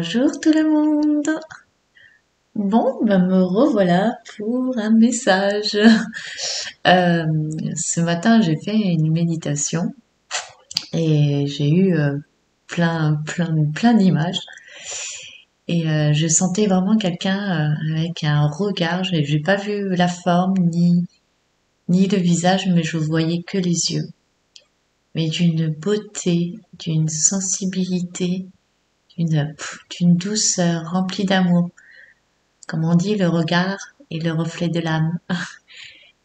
Bonjour tout le monde. Bon, ben me revoilà pour un message. Euh, Ce matin, j'ai fait une méditation et j'ai eu plein d'images. Et je sentais vraiment quelqu'un avec un regard. J'ai pas vu la forme ni le visage, mais je voyais que les yeux. Mais d'une beauté, d'une sensibilité, d'une douceur remplie d'amour. Comme on dit, le regard est le reflet de l'âme.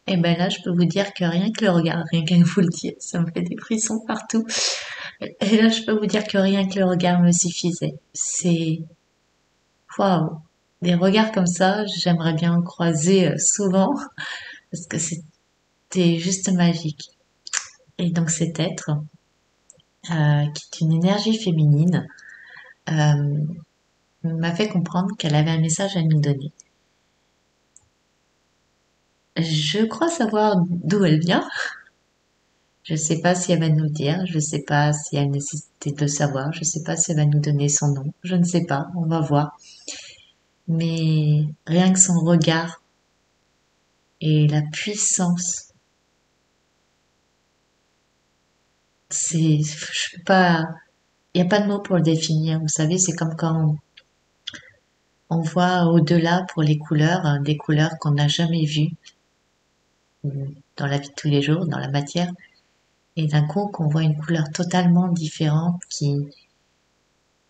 Et ben là, je peux vous dire que rien que le regard, rien qu'à vous le dire, ça me fait des frissons partout. Et là, je peux vous dire que rien que le regard me suffisait. C'est waouh, des regards comme ça, j'aimerais bien en croiser souvent parce que c'était juste magique. Et donc cet être, qui est une énergie féminine, euh, m'a fait comprendre qu'elle avait un message à nous donner. Je crois savoir d'où elle vient. Je sais pas si elle va nous le dire, je sais pas si elle nécessitait de le savoir, je sais pas si elle va nous donner son nom, je ne sais pas, on va voir. Mais rien que son regard et la puissance, je peux pas, il n'y a pas de mots pour le définir. Vous savez, c'est comme quand on voit au-delà pour les couleurs, des couleurs qu'on n'a jamais vues dans la vie de tous les jours, dans la matière, et d'un coup qu'on voit une couleur totalement différente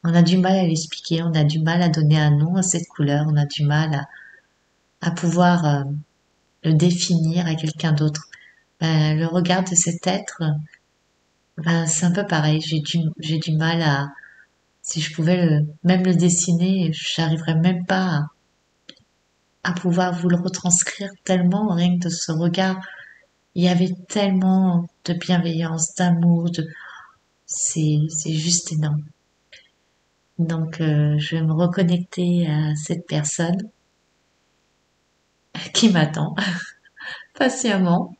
on a du mal à l'expliquer, on a du mal à donner un nom à cette couleur, on a du mal à pouvoir le définir à quelqu'un d'autre. Ben, le regard de cet être, ben, c'est un peu pareil. J'ai du mal si je pouvais même le dessiner, j'arriverais même pas à pouvoir vous le retranscrire tellement, rien que de ce regard. Il y avait tellement de bienveillance, d'amour, c'est juste énorme. Donc, je vais me reconnecter à cette personne qui m'attend patiemment,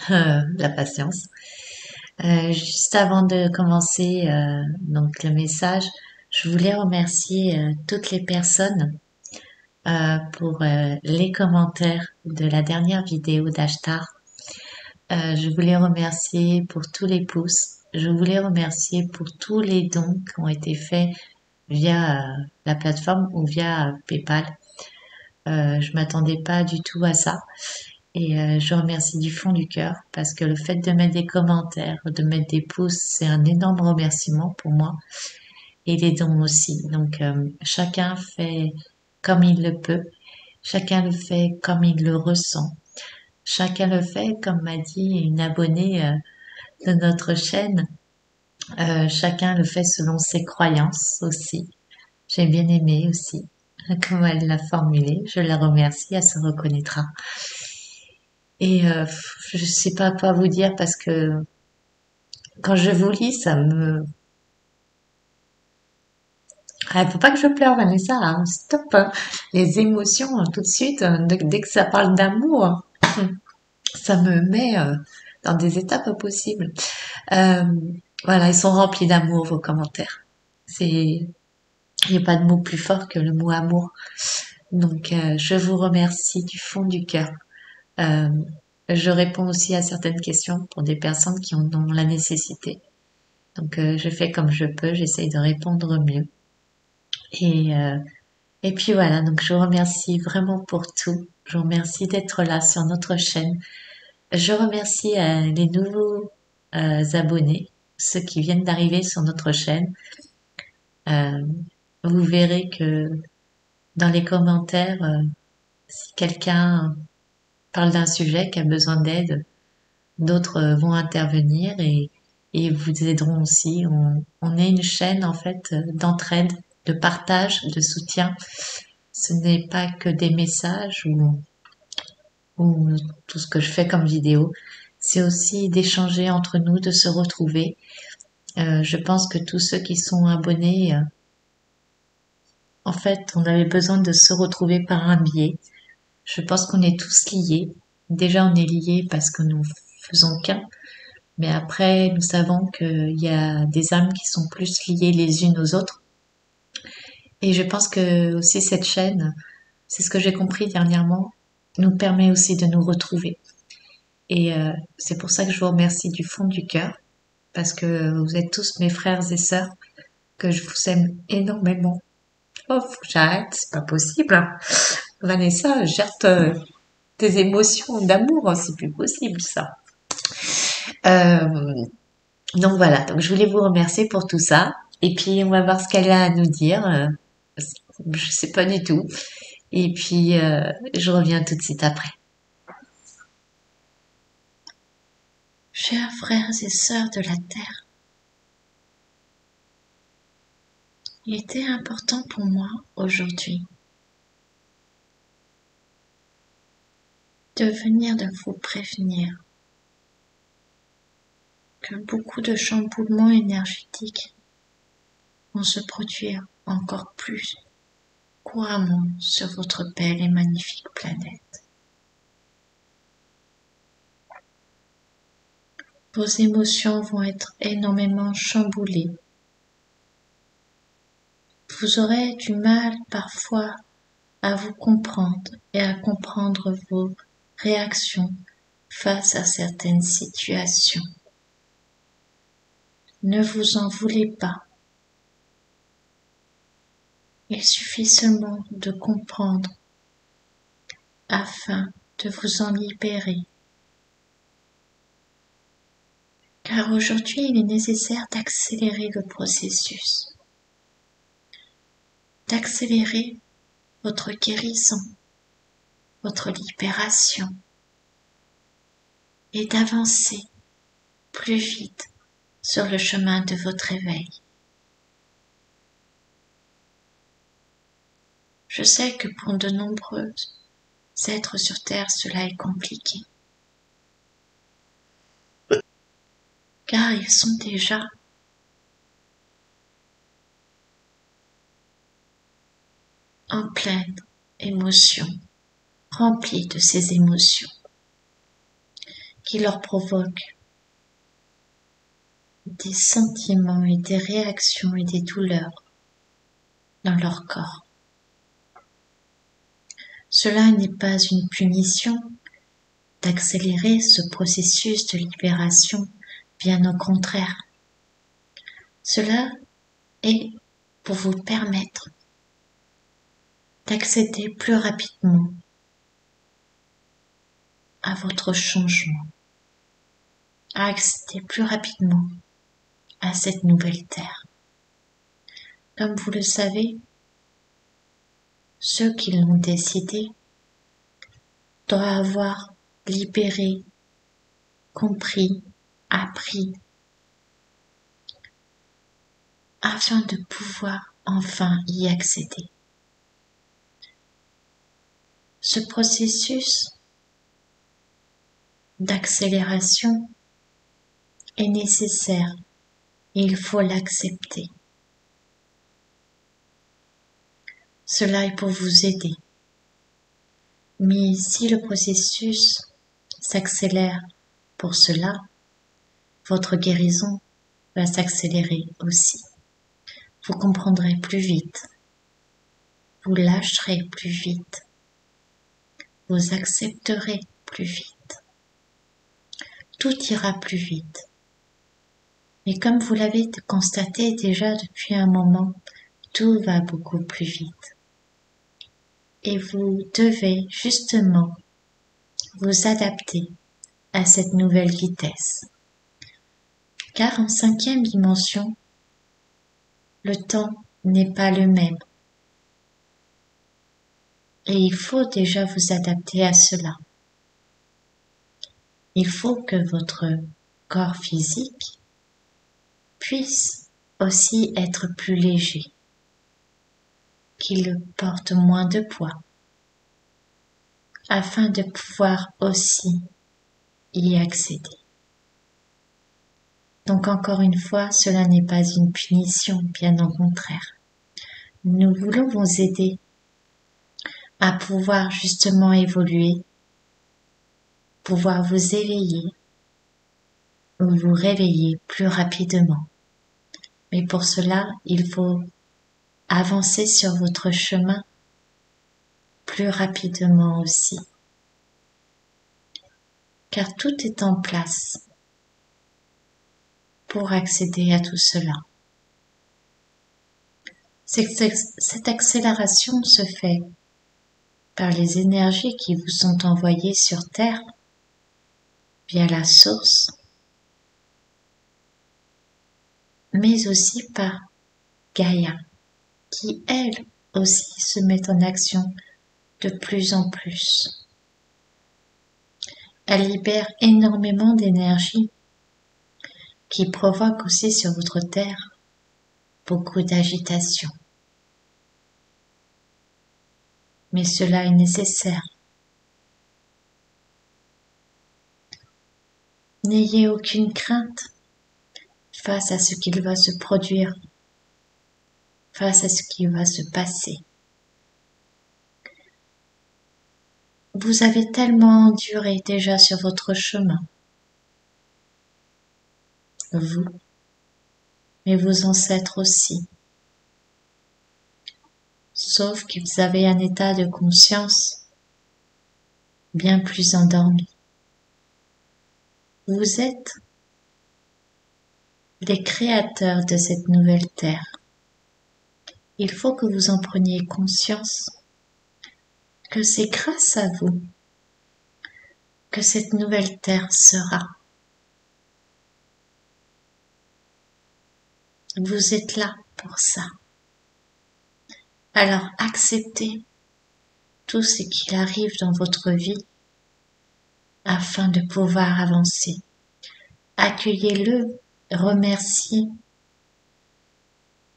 la patience. Juste avant de commencer donc le message, je voulais remercier toutes les personnes pour les commentaires de la dernière vidéo d'Ashtar. Je voulais remercier pour tous les pouces. Je voulais remercier pour tous les dons qui ont été faits via la plateforme ou via PayPal. Je m'attendais pas du tout à ça. Et je remercie du fond du cœur parce que le fait de mettre des commentaires, de mettre des pouces, c'est un énorme remerciement pour moi et les dons aussi. Donc chacun fait comme il le peut, chacun le fait comme il le ressent, chacun le fait comme m'a dit une abonnée de notre chaîne, chacun le fait selon ses croyances aussi. J'ai bien aimé aussi comment elle l'a formulé. Je la remercie, elle se reconnaîtra. Et je sais pas quoi vous dire parce que quand je vous lis, faut pas que je pleure, Vanessa, hein. Stop, hein. Les émotions, tout de suite, dès que ça parle d'amour, ça me met dans des états pas possibles. Euh, voilà, ils sont remplis d'amour, vos commentaires. Il n'y a pas de mot plus fort que le mot amour. Donc, je vous remercie du fond du cœur. Euh, je réponds aussi à certaines questions pour des personnes qui en ont la nécessité. Donc je fais comme je peux, j'essaye de répondre au mieux. Et, euh, et puis voilà, donc je vous remercie vraiment pour tout. Je vous remercie d'être là sur notre chaîne. Je remercie les nouveaux abonnés, ceux qui viennent d'arriver sur notre chaîne. Euh, Vous verrez que dans les commentaires, si quelqu'un parle d'un sujet qui a besoin d'aide, d'autres vont intervenir et vous aideront aussi. On est une chaîne en fait d'entraide, de partage, de soutien. Ce n'est pas que des messages ou tout ce que je fais comme vidéo. C'est aussi d'échanger entre nous, de se retrouver. Je pense que tous ceux qui sont abonnés, en fait, on avait besoin de se retrouver par un biais. Je pense qu'on est tous liés. Déjà, on est liés parce que nous faisons qu'un. Mais après, nous savons qu'il y a des âmes qui sont plus liées les unes aux autres Et je pense que aussi cette chaîne, c'est ce que j'ai compris dernièrement, nous permet aussi de nous retrouver. Et c'est pour ça que je vous remercie du fond du cœur, parce que vous êtes tous mes frères et sœurs, que je vous aime énormément. Oh, faut que j'arrête, c'est pas possible. Vanessa, gère tes émotions d'amour, c'est plus possible ça. Euh, donc voilà, donc je voulais vous remercier pour tout ça. Et puis on va voir ce qu'elle a à nous dire. Je sais pas du tout. Et puis je reviens tout de suite après. Chers frères et sœurs de la terre, il était important pour moi aujourd'hui de venir de vous prévenir que beaucoup de chamboulements énergétiques vont se produire encore plus couramment sur votre belle et magnifique planète. Vos émotions vont être énormément chamboulées. Vous aurez du mal parfois à vous comprendre et à comprendre vos réactions face à certaines situations. Ne vous en voulez pas. Il suffit seulement de comprendre afin de vous en libérer. Car aujourd'hui, il est nécessaire d'accélérer le processus, d'accélérer votre guérison, votre libération et d'avancer plus vite sur le chemin de votre éveil. Je sais que pour de nombreux êtres sur Terre, cela est compliqué, car ils sont déjà en pleine émotion, remplis de ces émotions qui leur provoquent des sentiments et des réactions et des douleurs dans leur corps. Cela n'est pas une punition d'accélérer ce processus de libération, bien au contraire. Cela est pour vous permettre d'accéder plus rapidement à votre changement, à accéder plus rapidement à cette nouvelle terre. Comme vous le savez, ceux qui l'ont décidé doivent avoir libéré, compris, appris, afin de pouvoir enfin y accéder. Ce processus d'accélération est nécessaire et il faut l'accepter. Cela est pour vous aider. Mais si le processus s'accélère pour cela, votre guérison va s'accélérer aussi. Vous comprendrez plus vite, vous lâcherez plus vite, vous accepterez plus vite. Tout ira plus vite. Mais comme vous l'avez constaté déjà depuis un moment, tout va beaucoup plus vite. Et vous devez justement vous adapter à cette nouvelle vitesse. Car en 5e dimension, le temps n'est pas le même. Et il faut déjà vous adapter à cela. Il faut que votre corps physique puisse aussi être plus léger, qu'il porte moins de poids, afin de pouvoir aussi y accéder. Donc encore une fois, cela n'est pas une punition, bien au contraire. Nous voulons vous aider à pouvoir justement évoluer, pouvoir vous éveiller ou vous réveiller plus rapidement. Mais pour cela, il faut avancez sur votre chemin plus rapidement aussi, car tout est en place pour accéder à tout cela. Cette accélération se fait par les énergies qui vous sont envoyées sur Terre via la source, mais aussi par Gaïa, qui elle aussi se met en action de plus en plus. Elle libère énormément d'énergie qui provoque aussi sur votre Terre beaucoup d'agitation. Mais cela est nécessaire. N'ayez aucune crainte face à ce qu'il va se produire, face à ce qui va se passer. Vous avez tellement enduré déjà sur votre chemin, vous, mais vos ancêtres aussi. Sauf qu'ils avaient un état de conscience bien plus endormi. Vous êtes les créateurs de cette nouvelle terre. Il faut que vous en preniez conscience, que c'est grâce à vous que cette nouvelle terre sera. Vous êtes là pour ça. Alors acceptez tout ce qui arrive dans votre vie afin de pouvoir avancer. Accueillez-le, remerciez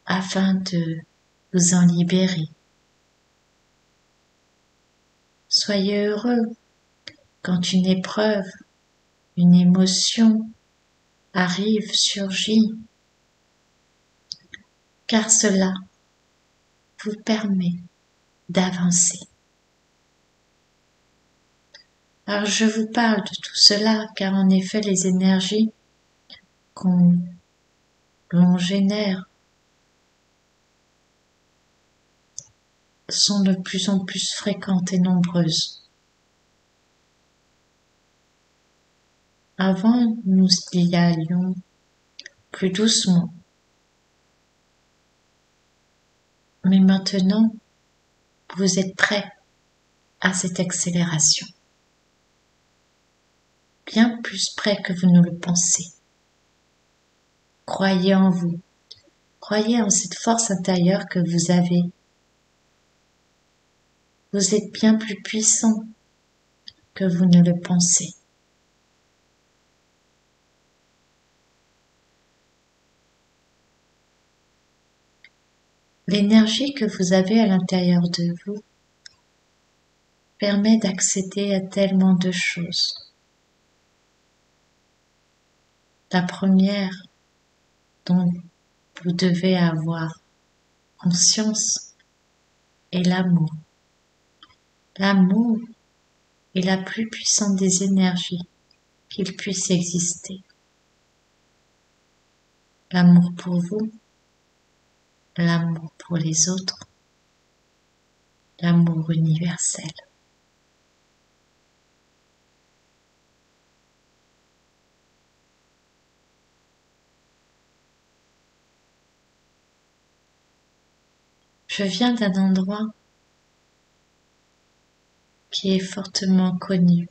afin de vous en libérer. Soyez heureux quand une épreuve, une émotion arrive, surgit, car cela vous permet d'avancer. Alors je vous parle de tout cela car en effet les énergies l'on génère sont de plus en plus fréquentes et nombreuses. Avant, nous y allions plus doucement. Mais maintenant, vous êtes prêts à cette accélération. Bien plus près que vous ne le pensez. Croyez en vous. Croyez en cette force intérieure que vous avez. Vous êtes bien plus puissant que vous ne le pensez. L'énergie que vous avez à l'intérieur de vous permet d'accéder à tellement de choses. La première dont vous devez avoir conscience est l'amour. L'amour est la plus puissante des énergies qu'il puisse exister. L'amour pour vous, l'amour pour les autres, l'amour universel. Je viens d'un endroit qui est fortement connu.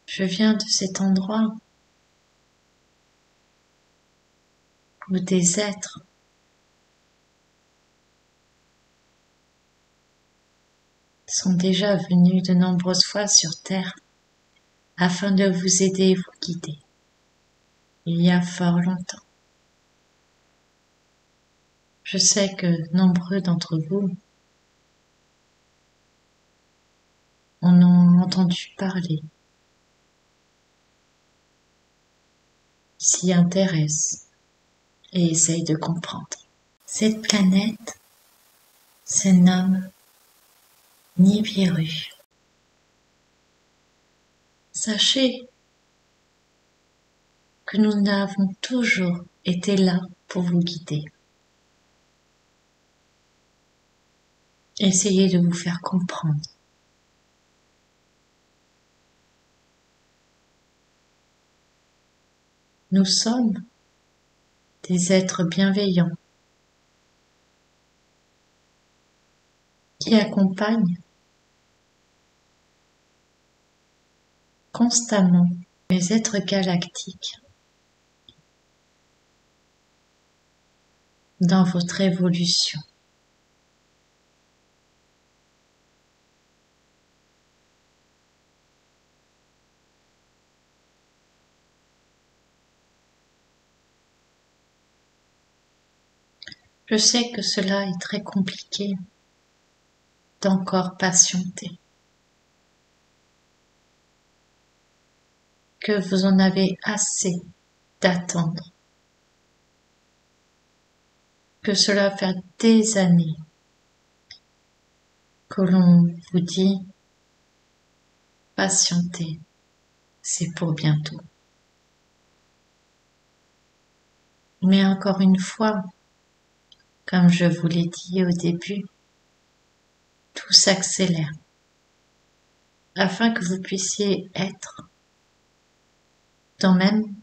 Je viens de cet endroit où des êtres sont déjà venus de nombreuses fois sur Terre afin de vous aider et vous guider. Il y a fort longtemps. Je sais que nombreux d'entre vous en ont entendu parler, s'y intéressent et essayent de comprendre. Cette planète se nomme Nibiru. Sachez que nous n'avons toujours était là pour vous guider. Essayez de vous faire comprendre. Nous sommes des êtres bienveillants qui accompagnent constamment les êtres galactiques dans votre évolution. Je sais que cela est très compliqué d'encore patienter, que vous en avez assez d'attendre, que cela fait des années que l'on vous dit patientez, c'est pour bientôt. Mais encore une fois, comme je vous l'ai dit au début, tout s'accélère afin que vous puissiez être dans le même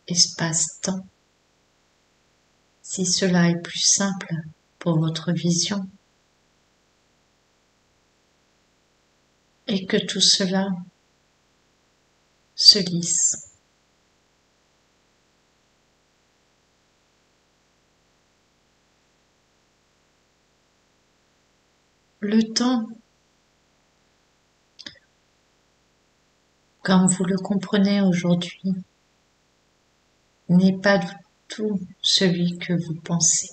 espace-temps, si cela est plus simple pour votre vision, et que tout cela se lisse. Le temps, comme vous le comprenez aujourd'hui, n'est pas du tout celui que vous pensez.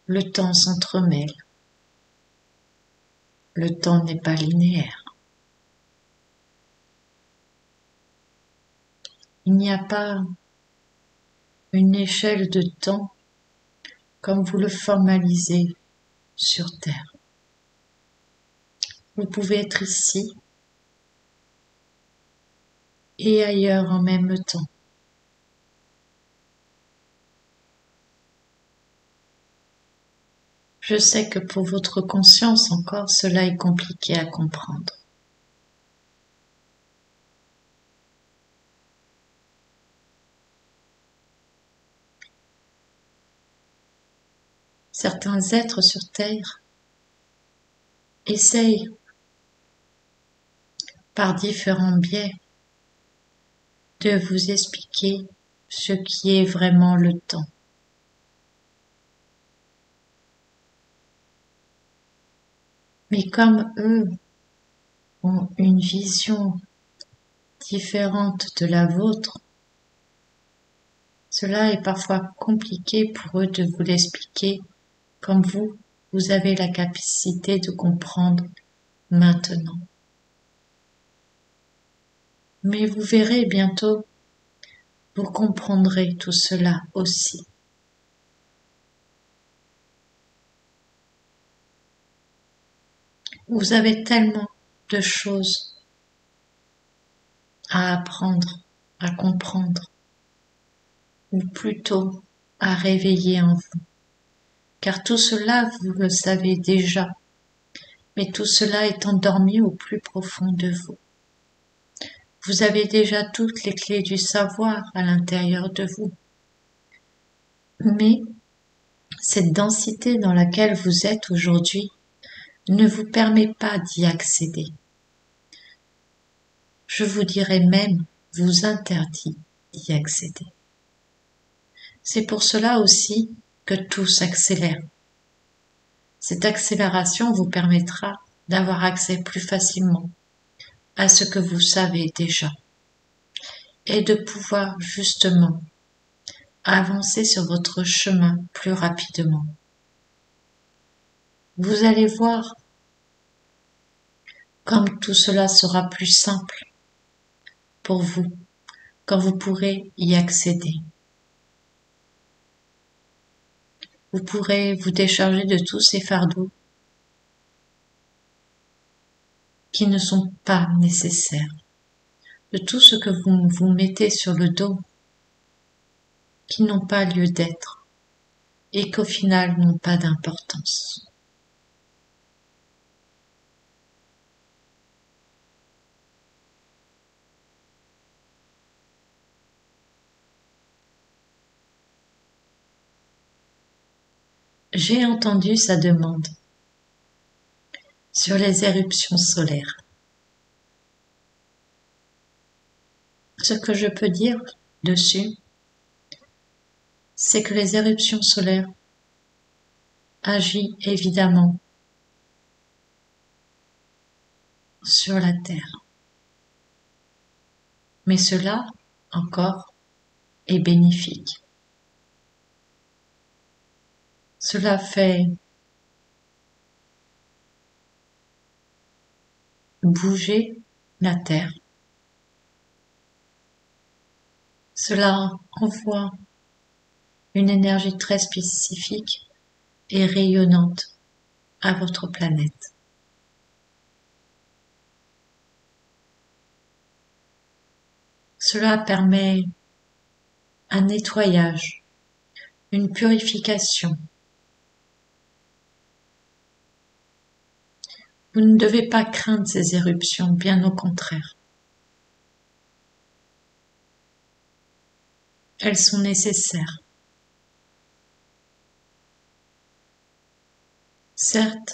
Le temps s'entremêle. Le temps n'est pas linéaire. Il n'y a pas une échelle de temps comme vous le formalisez sur Terre. Vous pouvez être ici et ailleurs en même temps. Je sais que pour votre conscience encore, cela est compliqué à comprendre. Certains êtres sur Terre essayent, par différents biais, de vous expliquer ce qui est vraiment le temps. Mais comme eux ont une vision différente de la vôtre, cela est parfois compliqué pour eux de vous l'expliquer comme vous avez la capacité de comprendre maintenant. Mais vous verrez bientôt, vous comprendrez tout cela aussi. Vous avez tellement de choses à apprendre, à comprendre, ou plutôt à réveiller en vous. Car tout cela, vous le savez déjà, mais tout cela est endormi au plus profond de vous. Vous avez déjà toutes les clés du savoir à l'intérieur de vous. Mais cette densité dans laquelle vous êtes aujourd'hui ne vous permet pas d'y accéder. Je vous dirais même, vous interdit d'y accéder. C'est pour cela aussi que tout s'accélère. Cette accélération vous permettra d'avoir accès plus facilement à ce que vous savez déjà et de pouvoir justement avancer sur votre chemin plus rapidement. Vous allez voir comme tout cela sera plus simple pour vous quand vous pourrez y accéder. Vous pourrez vous décharger de tous ces fardeaux qui ne sont pas nécessaires, de tout ce que vous vous mettez sur le dos, qui n'ont pas lieu d'être et qu'au final n'ont pas d'importance. J'ai entendu sa demande sur les éruptions solaires. Ce que je peux dire dessus, c'est que les éruptions solaires agissent évidemment sur la Terre. Mais cela, encore, est bénéfique. Cela fait bouger la Terre. Cela envoie une énergie très spécifique et rayonnante à votre planète. Cela permet un nettoyage, une purification. Vous ne devez pas craindre ces éruptions, bien au contraire. Elles sont nécessaires. Certes,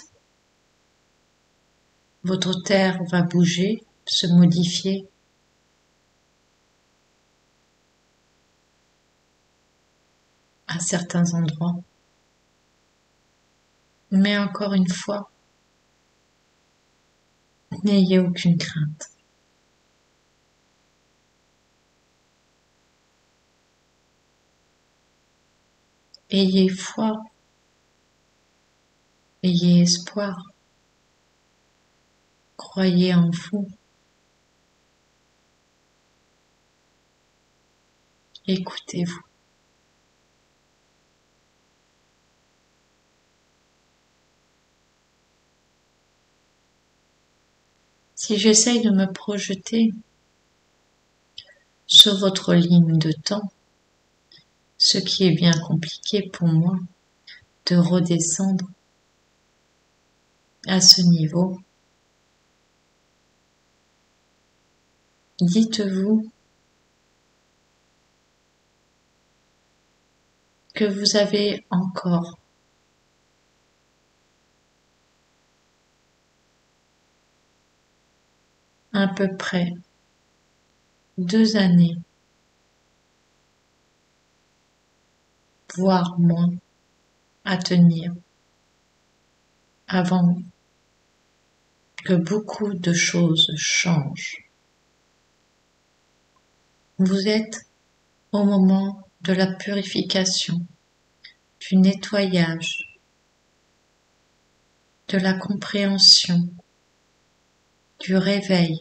votre terre va bouger, se modifier. À certains endroits. Mais encore une fois, n'ayez aucune crainte. Ayez foi, ayez espoir, croyez en vous. Écoutez-vous. Si j'essaye de me projeter sur votre ligne de temps, ce qui est bien compliqué pour moi de redescendre à ce niveau, dites-vous que vous avez encore à peu près 2 années, voire moins, à tenir avant que beaucoup de choses changent. Vous êtes au moment de la purification, du nettoyage, de la compréhension, du réveil.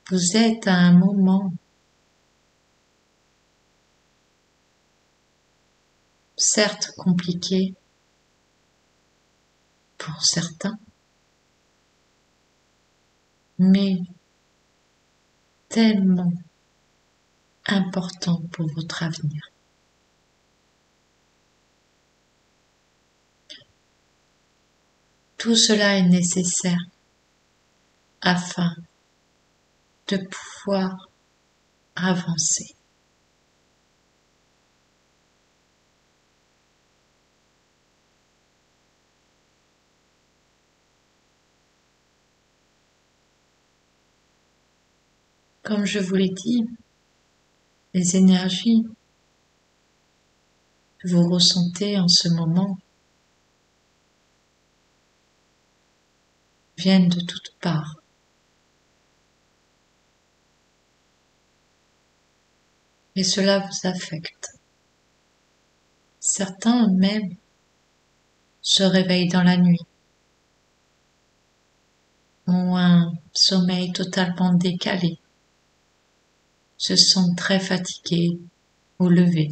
Vous êtes à un moment certes compliqué pour certains, mais tellement important pour votre avenir. Tout cela est nécessaire afin de pouvoir avancer. Comme je vous l'ai dit, les énergies que vous ressentez en ce moment viennent de toutes parts. Et cela vous affecte. Certains même se réveillent dans la nuit, ont un sommeil totalement décalé, se sentent très fatigués au lever.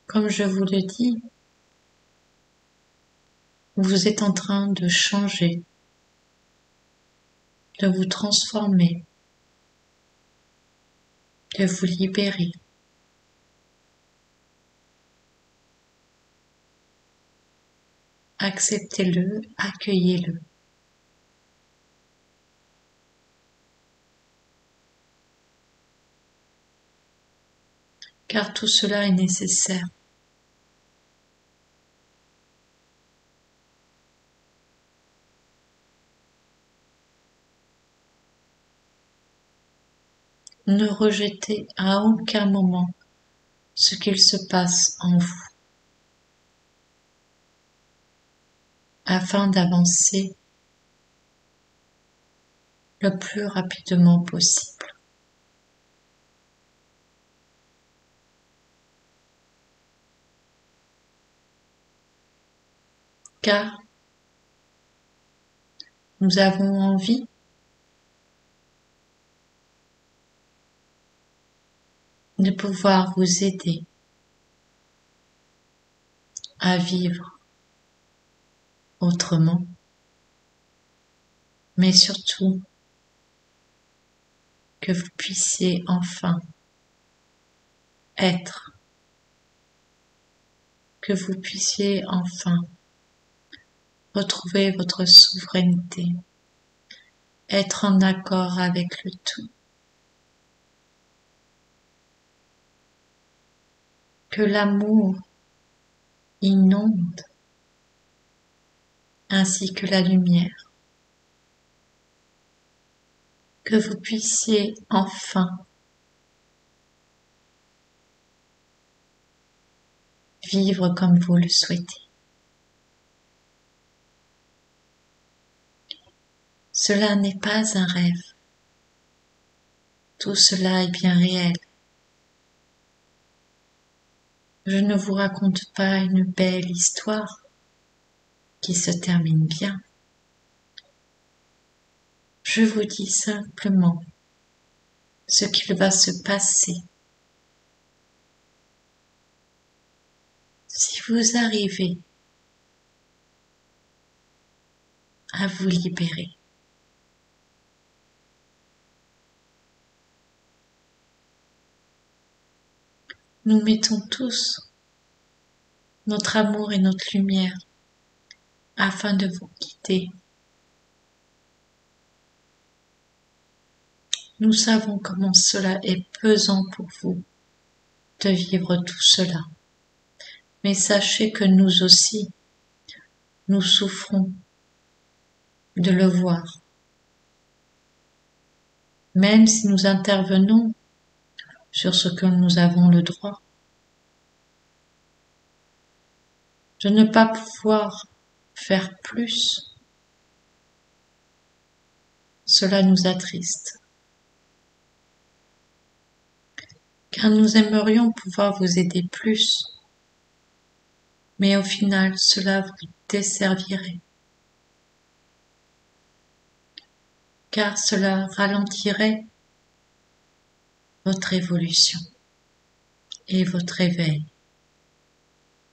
Comme je vous le dis, Vous êtes en train de changer, de vous transformer, de vous libérer. Acceptez-le, accueillez-le. Car tout cela est nécessaire. Ne rejetez à aucun moment ce qu'il se passe en vous, afin d'avancer le plus rapidement possible. Car nous avons envie de pouvoir vous aider à vivre autrement, mais surtout que vous puissiez enfin être, que vous puissiez enfin retrouver votre souveraineté, être en accord avec le tout, que l'amour inonde ainsi que la lumière, que vous puissiez enfin vivre comme vous le souhaitez. Cela n'est pas un rêve, tout cela est bien réel. Je ne vous raconte pas une belle histoire qui se termine bien. Je vous dis simplement ce qu'il va se passer si vous arrivez à vous libérer. Nous mettons tous notre amour et notre lumière afin de vous guider. Nous savons comment cela est pesant pour vous de vivre tout cela. Mais sachez que nous aussi, nous souffrons de le voir. Même si nous intervenons sur ce que nous avons le droit. De ne pas pouvoir faire plus, cela nous attriste. Car nous aimerions pouvoir vous aider plus, mais au final cela vous desservirait. Car cela ralentirait votre évolution et votre éveil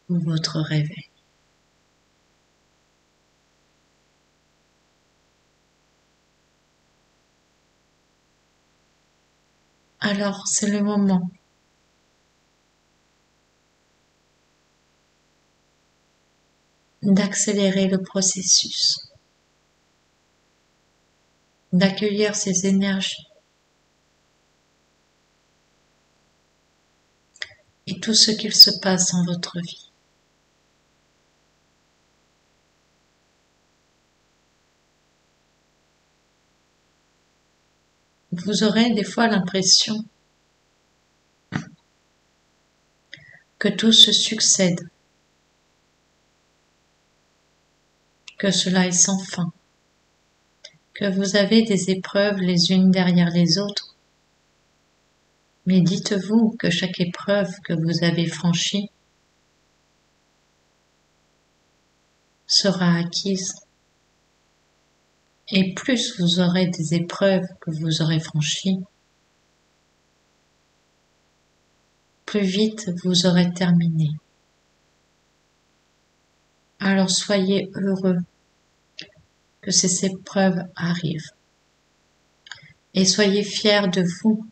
ou votre réveil. Alors c'est le moment d'accélérer le processus, d'accueillir ces énergies et tout ce qu'il se passe dans votre vie. Vous aurez des fois l'impression que tout se succède, que cela est sans fin, que vous avez des épreuves les unes derrière les autres. Mais dites-vous que chaque épreuve que vous avez franchie sera acquise. Et plus vous aurez des épreuves que vous aurez franchies, plus vite vous aurez terminé. Alors soyez heureux que ces épreuves arrivent et soyez fiers de vous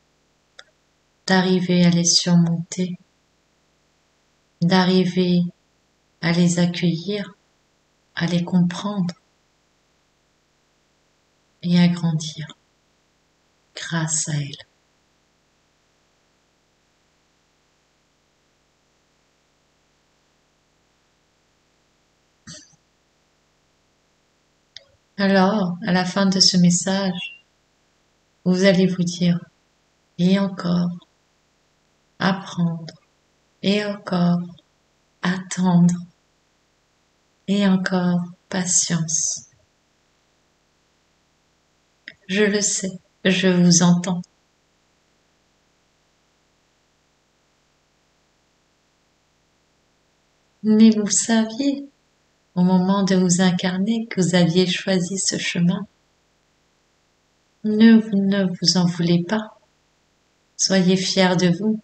d'arriver à les surmonter, d'arriver à les accueillir, à les comprendre et à grandir grâce à elles. Alors, à la fin de ce message, vous allez vous dire, et encore, apprendre, et encore, attendre, et encore, patience. Je le sais, je vous entends. Mais vous saviez, au moment de vous incarner, que vous aviez choisi ce chemin. Ne vous en voulez pas. Soyez fiers de vous,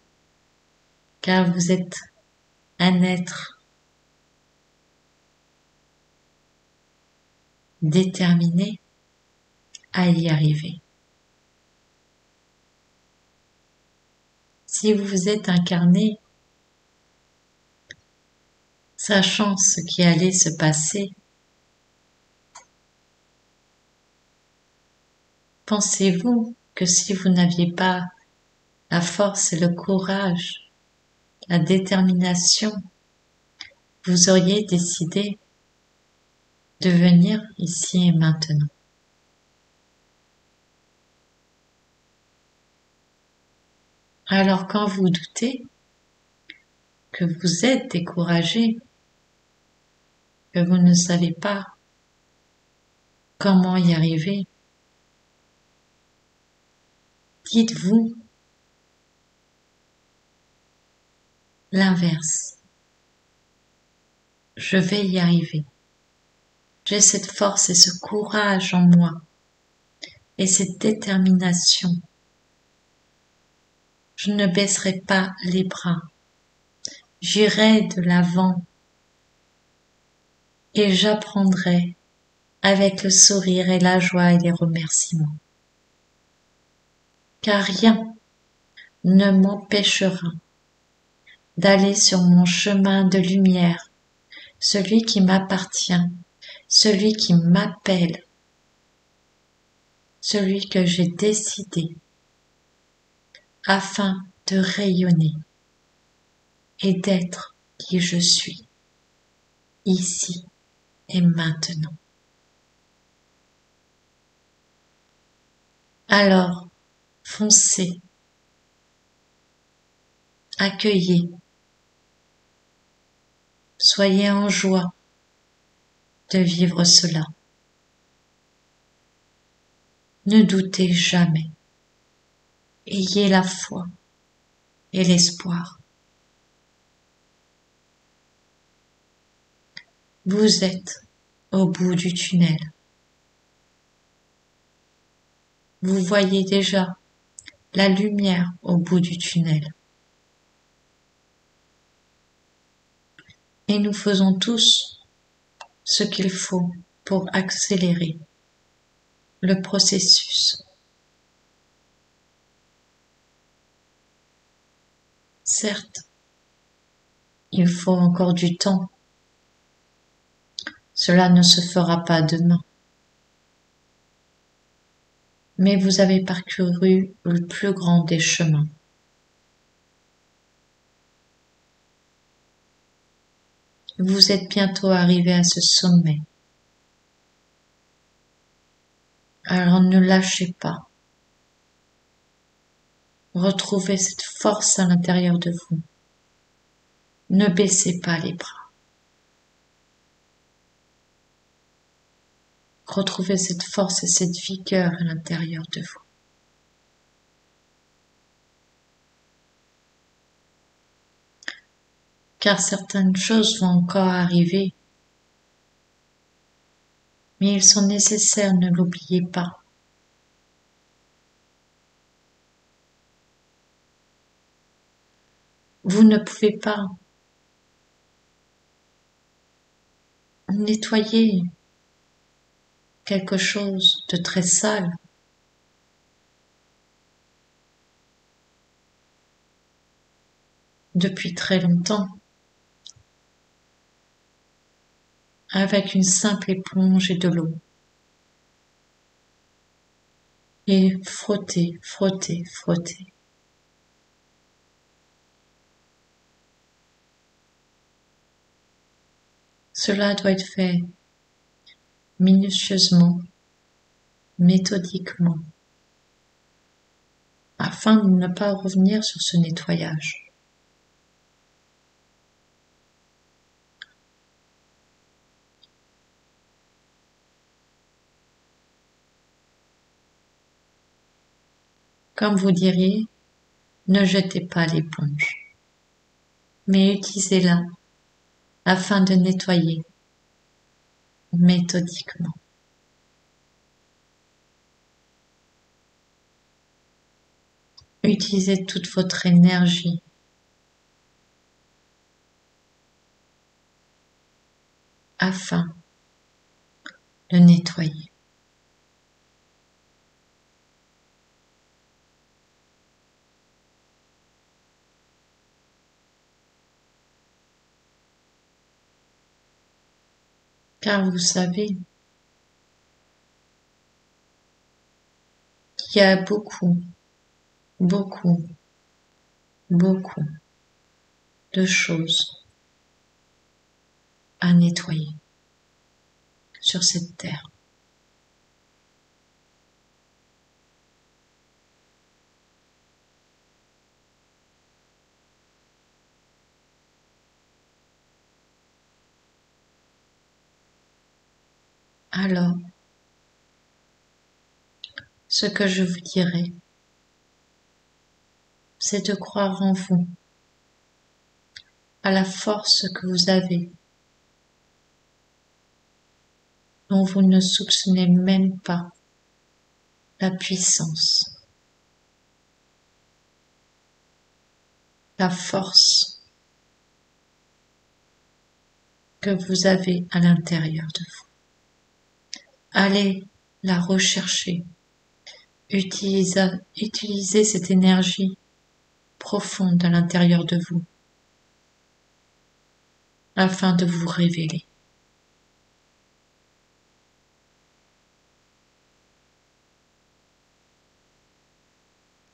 car vous êtes un être déterminé à y arriver. Si vous vous êtes incarné, sachant ce qui allait se passer, pensez-vous que si vous n'aviez pas la force et le courage, la détermination, vous auriez décidé de venir ici et maintenant? Alors quand vous doutez, que vous êtes découragé, que vous ne savez pas comment y arriver, dites-vous l'inverse. Je vais y arriver. J'ai cette force et ce courage en moi et cette détermination. Je ne baisserai pas les bras. J'irai de l'avant et j'apprendrai avec le sourire et la joie et les remerciements. Car rien ne m'empêchera d'aller sur mon chemin de lumière, celui qui m'appartient, celui qui m'appelle, celui que j'ai décidé, afin de rayonner et d'être qui je suis, ici et maintenant. Alors, foncez, accueillez, soyez en joie de vivre cela. Ne doutez jamais. Ayez la foi et l'espoir. Vous êtes au bout du tunnel. Vous voyez déjà la lumière au bout du tunnel. Et nous faisons tous ce qu'il faut pour accélérer le processus. Certes, il faut encore du temps. Cela ne se fera pas demain. Mais vous avez parcouru le plus grand des chemins. Vous êtes bientôt arrivé à ce sommet. Alors ne lâchez pas. Retrouvez cette force à l'intérieur de vous. Ne baissez pas les bras. Retrouvez cette force et cette vigueur à l'intérieur de vous. Car certaines choses vont encore arriver, mais ils sont nécessaires, ne l'oubliez pas. Vous ne pouvez pas nettoyer quelque chose de très sale. Depuis très longtemps, avec une simple éponge et de l'eau. Et frotter, frotter, frotter. Cela doit être fait minutieusement, méthodiquement, afin de ne pas revenir sur ce nettoyage. Comme vous diriez, ne jetez pas l'éponge, mais utilisez-la afin de nettoyer méthodiquement. Utilisez toute votre énergie afin de nettoyer. Car vous savez qu'il y a beaucoup, beaucoup, beaucoup de choses à nettoyer sur cette terre. Alors, ce que je vous dirais, c'est de croire en vous, à la force que vous avez, dont vous ne soupçonnez même pas la puissance, la force que vous avez à l'intérieur de vous. Allez la rechercher, utilisez cette énergie profonde à l'intérieur de vous afin de vous révéler.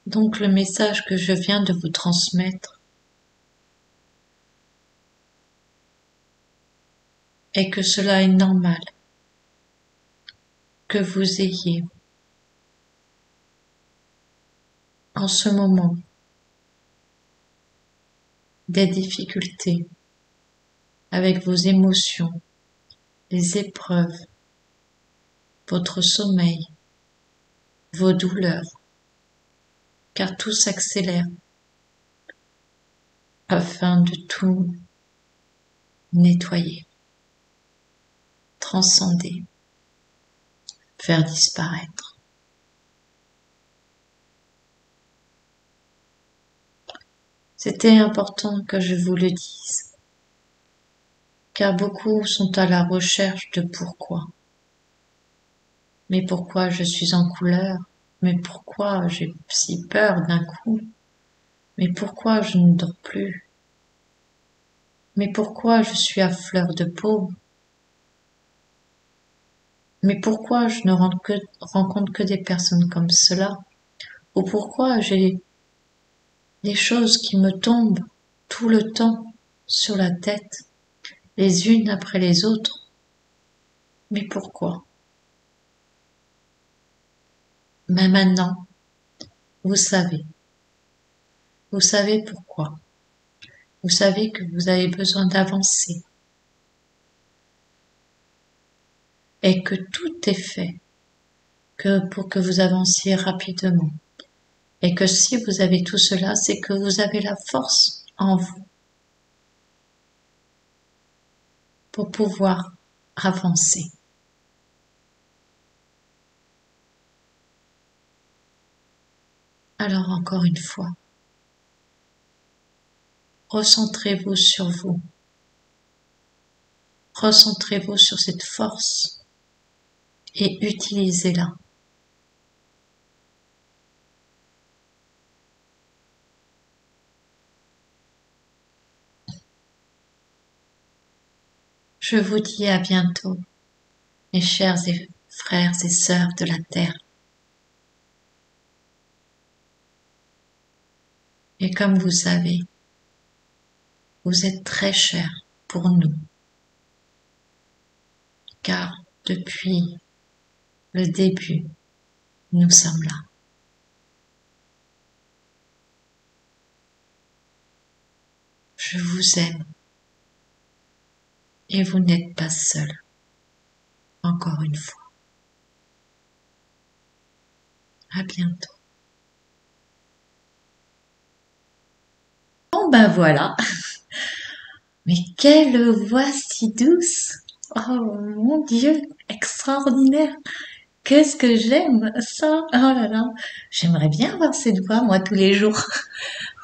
Donc le message que je viens de vous transmettre est que cela est normal, que vous ayez en ce moment des difficultés avec vos émotions, les épreuves, votre sommeil, vos douleurs, car tout s'accélère afin de tout nettoyer, transcender, faire disparaître. C'était important que je vous le dise, car beaucoup sont à la recherche de pourquoi. Mais pourquoi je suis en couleur? Mais pourquoi j'ai si peur d'un coup? Mais pourquoi je ne dors plus? Mais pourquoi je suis à fleur de peau? Mais pourquoi je ne rencontre que des personnes comme cela? Ou pourquoi j'ai des choses qui me tombent tout le temps sur la tête, les unes après les autres? Mais pourquoi? Mais maintenant, vous savez. Vous savez pourquoi. Vous savez que vous avez besoin d'avancer. Et que tout est fait pour que vous avanciez rapidement. Et que si vous avez tout cela, c'est que vous avez la force en vous pour pouvoir avancer. Alors encore une fois, recentrez-vous sur vous. Recentrez-vous sur cette force et utilisez-la. Je vous dis à bientôt, mes chers frères et sœurs de la Terre. Et comme vous savez, vous êtes très chers pour nous, car depuis le début, nous sommes là. Je vous aime et vous n'êtes pas seul, encore une fois. À bientôt. Bon ben voilà, mais quelle voix si douce! Oh mon Dieu, extraordinaire! Qu'est-ce que j'aime ça! Oh là là, j'aimerais bien avoir cette voix moi tous les jours.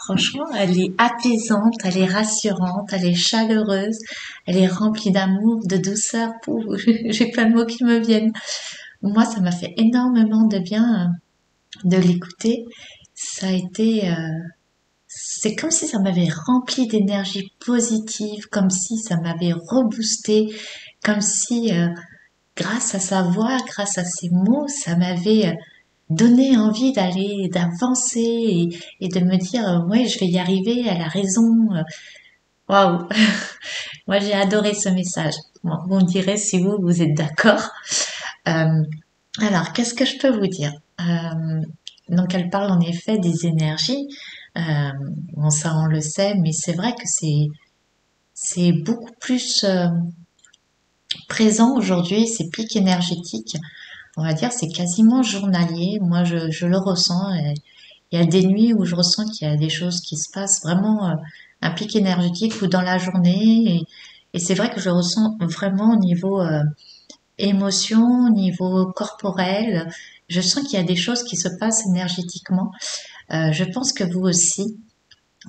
Franchement, elle est apaisante, elle est rassurante, elle est chaleureuse, elle est remplie d'amour, de douceur. Pouf, j'ai plein de mots qui me viennent. Moi, ça m'a fait énormément de bien de l'écouter. Ça a été, c'est comme si ça m'avait rempli d'énergie positive, comme si ça m'avait reboosté, comme si grâce à sa voix, grâce à ses mots, ça m'avait donné envie d'aller, d'avancer et de me dire ouais, je vais y arriver, elle a raison. Waouh, moi j'ai adoré ce message. Bon, vous me direz si vous êtes d'accord. Euh, alors, qu'est-ce que je peux vous dire? Donc, elle parle en effet des énergies. Bon, ça on le sait, mais c'est vrai que c'est beaucoup plus présent aujourd'hui. Ces pics énergétiques, on va dire, c'est quasiment journalier. Moi, je le ressens. Il y a des nuits où je ressens qu'il y a des choses qui se passent vraiment un pic énergétique ou dans la journée. Et c'est vrai que je le ressens vraiment au niveau émotion, au niveau corporel. Je sens qu'il y a des choses qui se passent énergétiquement. Je pense que vous aussi.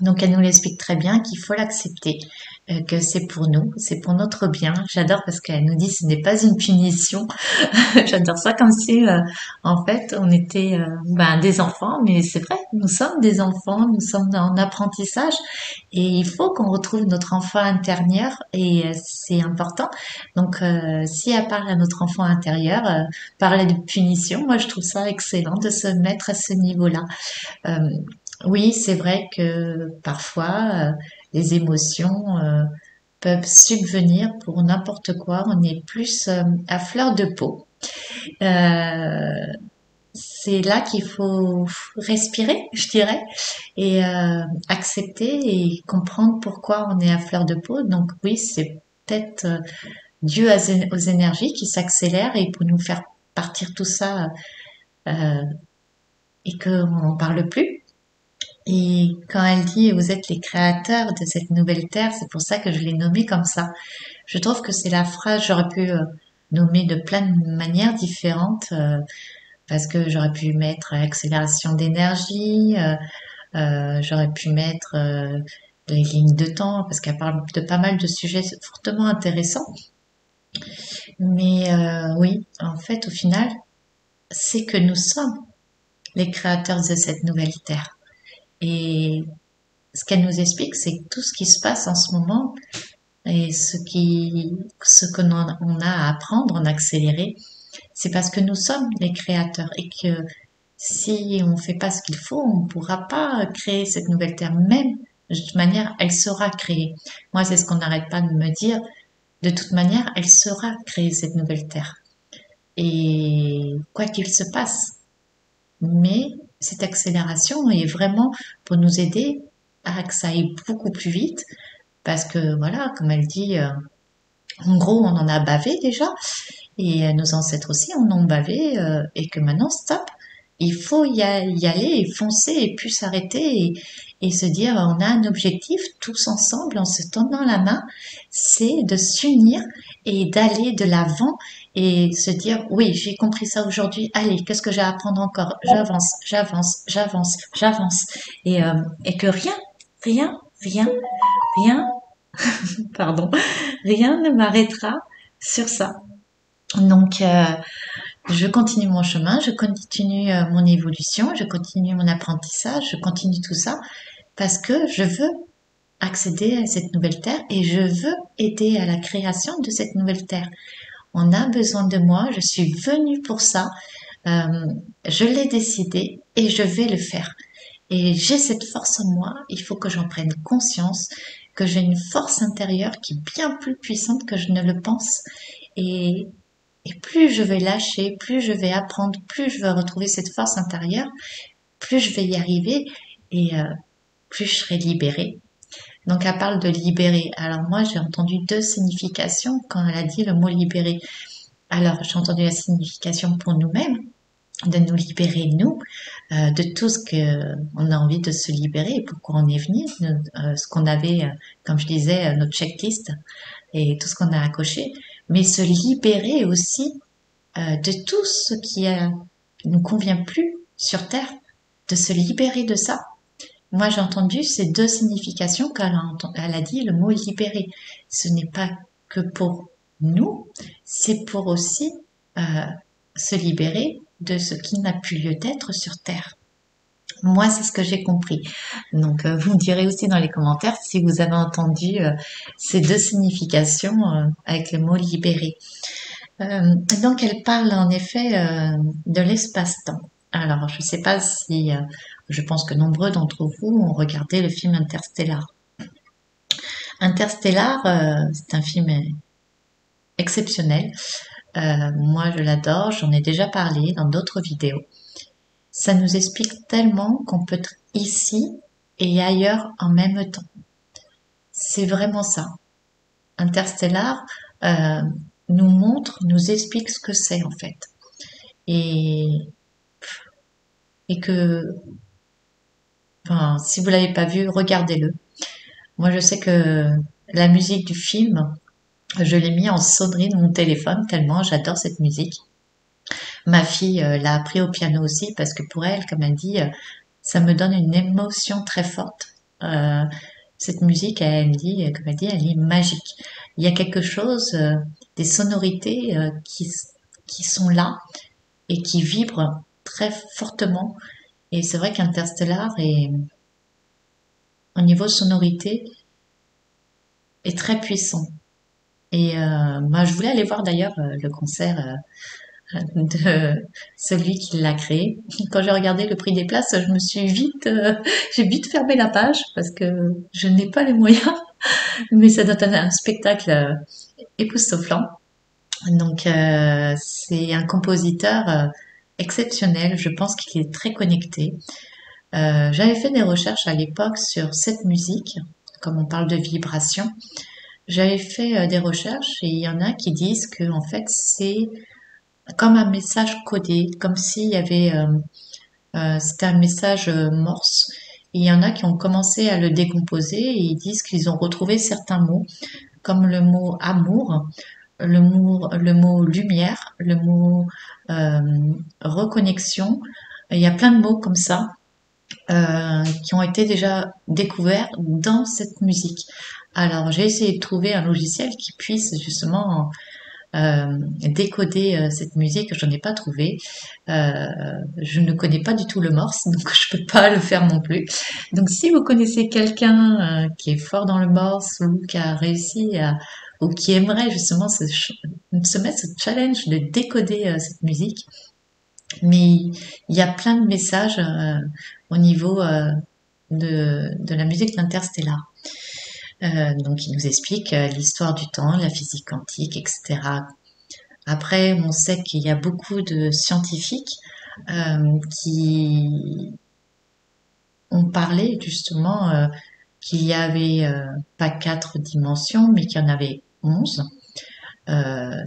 Donc elle nous l'explique très bien qu'il faut l'accepter, que c'est pour nous, c'est pour notre bien. J'adore parce qu'elle nous dit ce n'est pas une punition. J'adore ça comme si en fait on était des enfants, mais c'est vrai, nous sommes des enfants, nous sommes en apprentissage et il faut qu'on retrouve notre enfant intérieur et c'est important. Donc si elle parle à notre enfant intérieur, parler de punition, moi je trouve ça excellent de se mettre à ce niveau-là. Euh, oui, c'est vrai que parfois les émotions peuvent subvenir pour n'importe quoi. On est plus à fleur de peau. Euh, c'est là qu'il faut respirer, je dirais, et accepter et comprendre pourquoi on est à fleur de peau. Donc oui, c'est peut-être dû aux énergies qui s'accélèrent et pour nous faire partir tout ça euh, et qu'on n'en parle plus. Et quand elle dit vous êtes les créateurs de cette nouvelle terre, c'est pour ça que je l'ai nommée comme ça. Je trouve que c'est la phrase, j'aurais pu nommer de plein de manières différentes, parce que j'aurais pu mettre accélération d'énergie, j'aurais pu mettre les lignes de temps, parce qu'elle parle de pas mal de sujets fortement intéressants. Mais oui, en fait, au final, c'est que nous sommes les créateurs de cette nouvelle terre. Et ce qu'elle nous explique, c'est que tout ce qui se passe en ce moment et ce que on a à apprendre en accéléré, c'est parce que nous sommes les créateurs et que si on fait pas ce qu'il faut, on ne pourra pas créer cette nouvelle terre. Même de toute manière, elle sera créée. Moi, c'est ce qu'on n'arrête pas de me dire. De toute manière, elle sera créée cette nouvelle terre. Et quoi qu'il se passe, mais cette accélération est vraiment pour nous aider à que ça aille beaucoup plus vite parce que voilà, comme elle dit, en gros, on en a bavé déjà et nos ancêtres aussi en ont bavé et que maintenant, stop, il faut y aller et foncer et puis s'arrêter et se dire on a un objectif tous ensemble en se tendant la main, c'est de s'unir et d'aller de l'avant et se dire oui, j'ai compris ça aujourd'hui, allez, qu'est-ce que j'ai à apprendre encore? J'avance, j'avance, j'avance, j'avance et que rien, rien, rien, rien Pardon, rien ne m'arrêtera sur ça. Donc, je continue mon chemin, je continue mon évolution, je continue mon apprentissage, je continue tout ça parce que je veux accéder à cette nouvelle terre et je veux aider à la création de cette nouvelle terre. On a besoin de moi, je suis venue pour ça, euh, je l'ai décidé et je vais le faire. Et j'ai cette force en moi, il faut que j'en prenne conscience, que j'ai une force intérieure qui est bien plus puissante que je ne le pense. Et, et plus je vais lâcher, plus je vais apprendre, plus je vais retrouver cette force intérieure, plus je vais y arriver et plus je serai libérée. Donc elle parle de libérer. Alors moi j'ai entendu deux significations quand elle a dit le mot libérer. Alors j'ai entendu la signification pour nous-mêmes, de nous libérer nous, de tout ce que on a envie de se libérer, et pourquoi on est venu, ce qu'on avait, comme je disais, notre checklist et tout ce qu'on a à cocher, mais se libérer aussi de tout ce qui nous convient plus sur Terre, de se libérer de ça. Moi, j'ai entendu ces deux significations elle a dit le mot libérer. Ce n'est pas que pour nous, c'est pour aussi euh, se libérer de ce qui n'a plus lieu d'être sur Terre. Moi, c'est ce que j'ai compris. Donc, vous me direz aussi dans les commentaires si vous avez entendu ces deux significations avec le mot libérer. Donc, elle parle en effet de l'espace-temps. Alors, je ne sais pas si, je pense que nombreux d'entre vous ont regardé le film Interstellar. Interstellar, c'est un film exceptionnel. Moi, je l'adore, j'en ai déjà parlé dans d'autres vidéos. Ça nous explique tellement qu'on peut être ici et ailleurs en même temps. C'est vraiment ça. Interstellar euh, nous montre, nous explique ce que c'est en fait. Et, et que, enfin, si vous l'avez pas vu, regardez-le. Moi, je sais que la musique du film, je l'ai mis en sonnerie de mon téléphone tellement j'adore cette musique. Ma fille l'a appris au piano aussi parce que pour elle, comme elle dit, ça me donne une émotion très forte. Euh, cette musique, elle me dit, comme elle dit, elle est magique. Il y a quelque chose, des sonorités qui sont là et qui vibrent très fortement. Et c'est vrai qu'Interstellar est, au niveau sonorité, est très puissant. Et moi, je voulais aller voir d'ailleurs le concert de celui qui l'a créé. Quand j'ai regardé le prix des places, je me suis vite, j'ai vite fermé la page parce que je n'ai pas les moyens. Mais ça doit être un spectacle époustouflant. Donc c'est un compositeur exceptionnel. Je pense qu'il est très connecté. J'avais fait des recherches à l'époque sur cette musique, comme on parle de vibration. J'avais fait des recherches et il y en a qui disent que en fait c'est comme un message codé, comme s'il y avait c'était un message morse. Et il y en a qui ont commencé à le décomposer et ils disent qu'ils ont retrouvé certains mots, comme le mot amour, le mot lumière, le mot euh, reconnexion. Il y a plein de mots comme ça qui ont été déjà découverts dans cette musique. Alors j'ai essayé de trouver un logiciel qui puisse justement décoder cette musique, j'en ai pas trouvé. Je ne connais pas du tout le morse, donc je peux pas le faire non plus. Donc si vous connaissez quelqu'un qui est fort dans le morse ou qui a réussi à ou qui aimerait justement se mettre ce challenge de décoder cette musique, mais il y a plein de messages au niveau de la musique d'Interstellar. Donc il nous explique l'histoire du temps, la physique quantique, etc. Après, on sait qu'il y a beaucoup de scientifiques qui ont parlé justement qu'il y avait pas 4 dimensions, mais qu'il y en avait 11.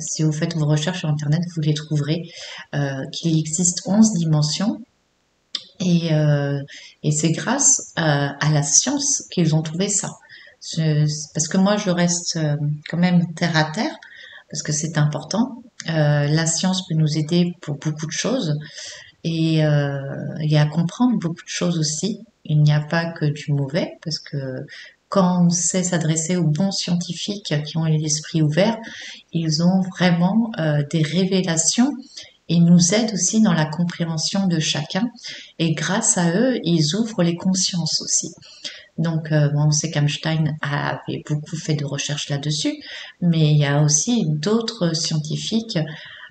Si vous faites vos recherches sur Internet, vous les trouverez. Qu'il existe 11 dimensions. Et c'est grâce à la science qu'ils ont trouvé ça. Parce que moi, je reste quand même terre à terre, parce que c'est important. La science peut nous aider pour beaucoup de choses et à comprendre beaucoup de choses aussi. Il n'y a pas que du mauvais, parce que quand on sait s'adresser aux bons scientifiques qui ont l'esprit ouvert, ils ont vraiment des révélations et nous aident aussi dans la compréhension de chacun. Et grâce à eux, ils ouvrent les consciences aussi. Donc, on sait qu'Einstein avait beaucoup fait de recherches là-dessus, mais il y a aussi d'autres scientifiques.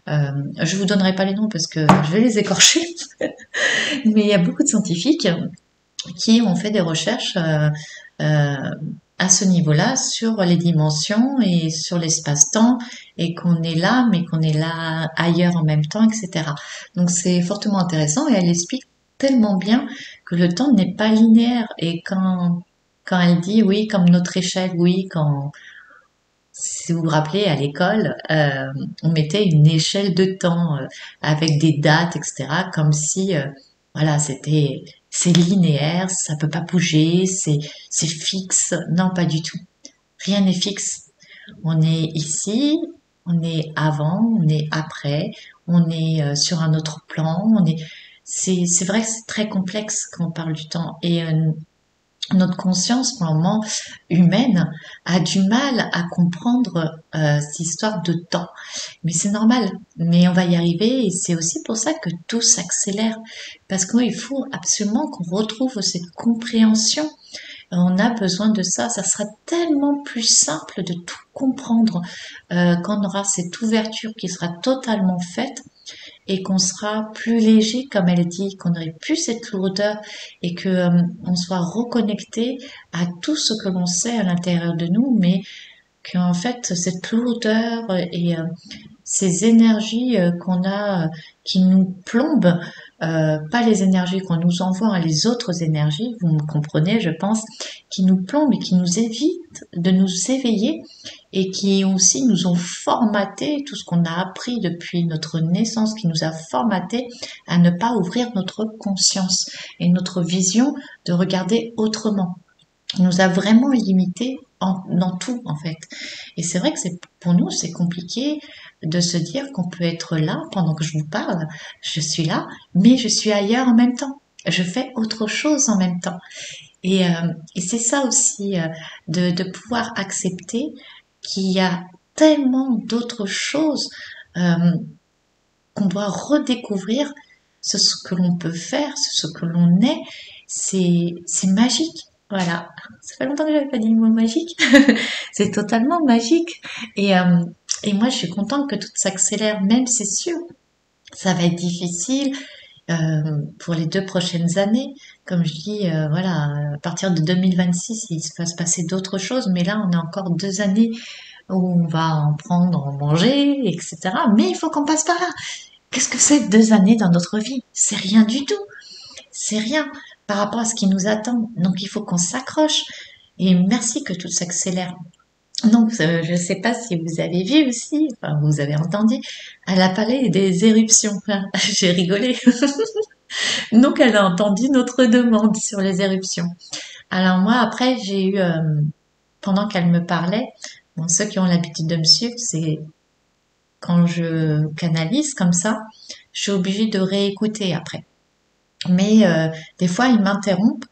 Je vous donnerai pas les noms parce que je vais les écorcher, mais il y a beaucoup de scientifiques qui ont fait des recherches euh, à ce niveau-là sur les dimensions et sur l'espace-temps et qu'on est là, mais qu'on est là ailleurs en même temps, etc. Donc c'est fortement intéressant et elle explique tellement bien que le temps n'est pas linéaire et quand elle dit oui comme notre échelle, oui quand si vous vous rappelez à l'école, on mettait une échelle de temps avec des dates, etc. Comme si voilà c'est linéaire, ça peut pas bouger, c'est fixe. Non, pas du tout. Rien n'est fixe. On est ici, on est avant, on est après, on est sur un autre plan, on est c'est vrai que c'est très complexe quand on parle du temps et notre conscience, pour le moment, humaine, a du mal à comprendre cette histoire de temps. Mais c'est normal, mais on va y arriver et c'est aussi pour ça que tout s'accélère. Parce qu'il faut absolument qu'on retrouve cette compréhension. On a besoin de ça. Ça sera tellement plus simple de tout comprendre quand on aura cette ouverture qui sera totalement faite et qu'on sera plus léger, comme elle dit, qu'on n'aurait plus cette lourdeur et que on soit reconnecté à tout ce que l'on sait à l'intérieur de nous, mais qu'en fait cette lourdeur et ces énergies qu'on a qui nous plombent, pas les énergies qu'on nous envoie, hein, les autres énergies, vous me comprenez, je pense, qui nous plombent et qui nous évitent de nous éveiller et qui aussi nous ont formaté tout ce qu'on a appris depuis notre naissance, qui nous a formaté à ne pas ouvrir notre conscience et notre vision de regarder autrement. Il nous a vraiment limité dans tout en fait. Et c'est vrai que c'est pour nous c'est compliqué de se dire qu'on peut être là pendant que je vous parle, je suis là, mais je suis ailleurs en même temps. Je fais autre chose en même temps. Et c'est ça aussi de pouvoir accepter qu'il y a tellement d'autres choses euh, qu'on doit redécouvrir. Ce que l'on peut faire, ce que l'on est, c'est magique. Voilà. Ça fait longtemps que j'avais pas dit le mot magique. C'est totalement magique. Et, euh, et moi, je suis contente que tout s'accélère, même c'est sûr. Ça va être difficile pour les 2 prochaines années. Comme je dis, voilà, à partir de 2026, il va se passer d'autres choses. Mais là, on a encore 2 années où on va en prendre, en manger, etc. Mais il faut qu'on passe par là. Qu'est-ce que c'est 2 années dans notre vie? C'est rien du tout. C'est rien par rapport à ce qui nous attend. Donc il faut qu'on s'accroche. Et merci que tout s'accélère. Donc je ne sais pas si vous avez vu aussi, enfin vous avez entendu, elle a parlé des éruptions. J'ai rigolé. Donc elle a entendu notre demande sur les éruptions. Alors moi après j'ai eu, pendant qu'elle me parlait, bon, ceux qui ont l'habitude de me suivre, c'est quand je canalise comme ça, je suis obligée de réécouter après. Mais des fois, ils m'interrompent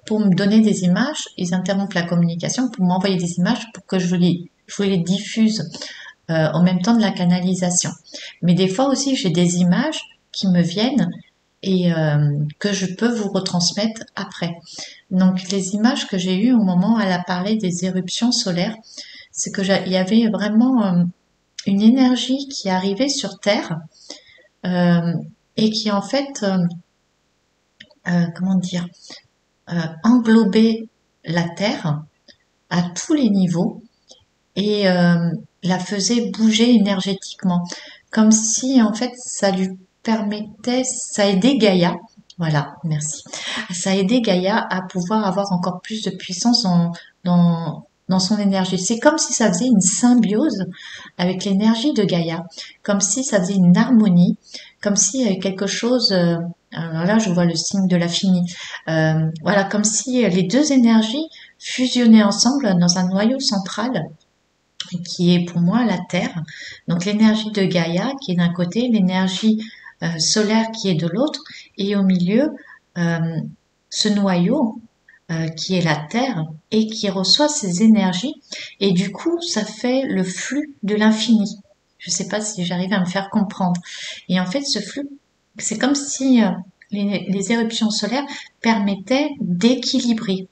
pour me donner des images. Ils interrompent la communication pour m'envoyer des images pour que je les diffuse en même temps de la canalisation. Mais des fois aussi, j'ai des images qui me viennent et que je peux vous retransmettre après. Donc, les images que j'ai eues au moment où elle a parlé des éruptions solaires, c'est que il y avait vraiment une énergie qui arrivait sur Terre euh, et qui en fait, comment dire, englobait la Terre à tous les niveaux et la faisait bouger énergétiquement, comme si en fait ça lui permettait, ça aidait Gaïa, voilà, merci, ça aidait Gaïa à pouvoir avoir encore plus de puissance dans son énergie. C'est comme si ça faisait une symbiose avec l'énergie de Gaïa, comme si ça faisait une harmonie, comme s'il y avait quelque chose, alors là je vois le signe de l'infini, voilà, comme si les deux énergies fusionnaient ensemble dans un noyau central qui est pour moi la Terre. Donc l'énergie de Gaïa qui est d'un côté, l'énergie solaire qui est de l'autre, et au milieu, ce noyau qui est la Terre, et qui reçoit ces énergies, et du coup, ça fait le flux de l'infini. Je ne sais pas si j'arrive à me faire comprendre. Et en fait, ce flux, c'est comme si les éruptions solaires permettaient d'équilibrer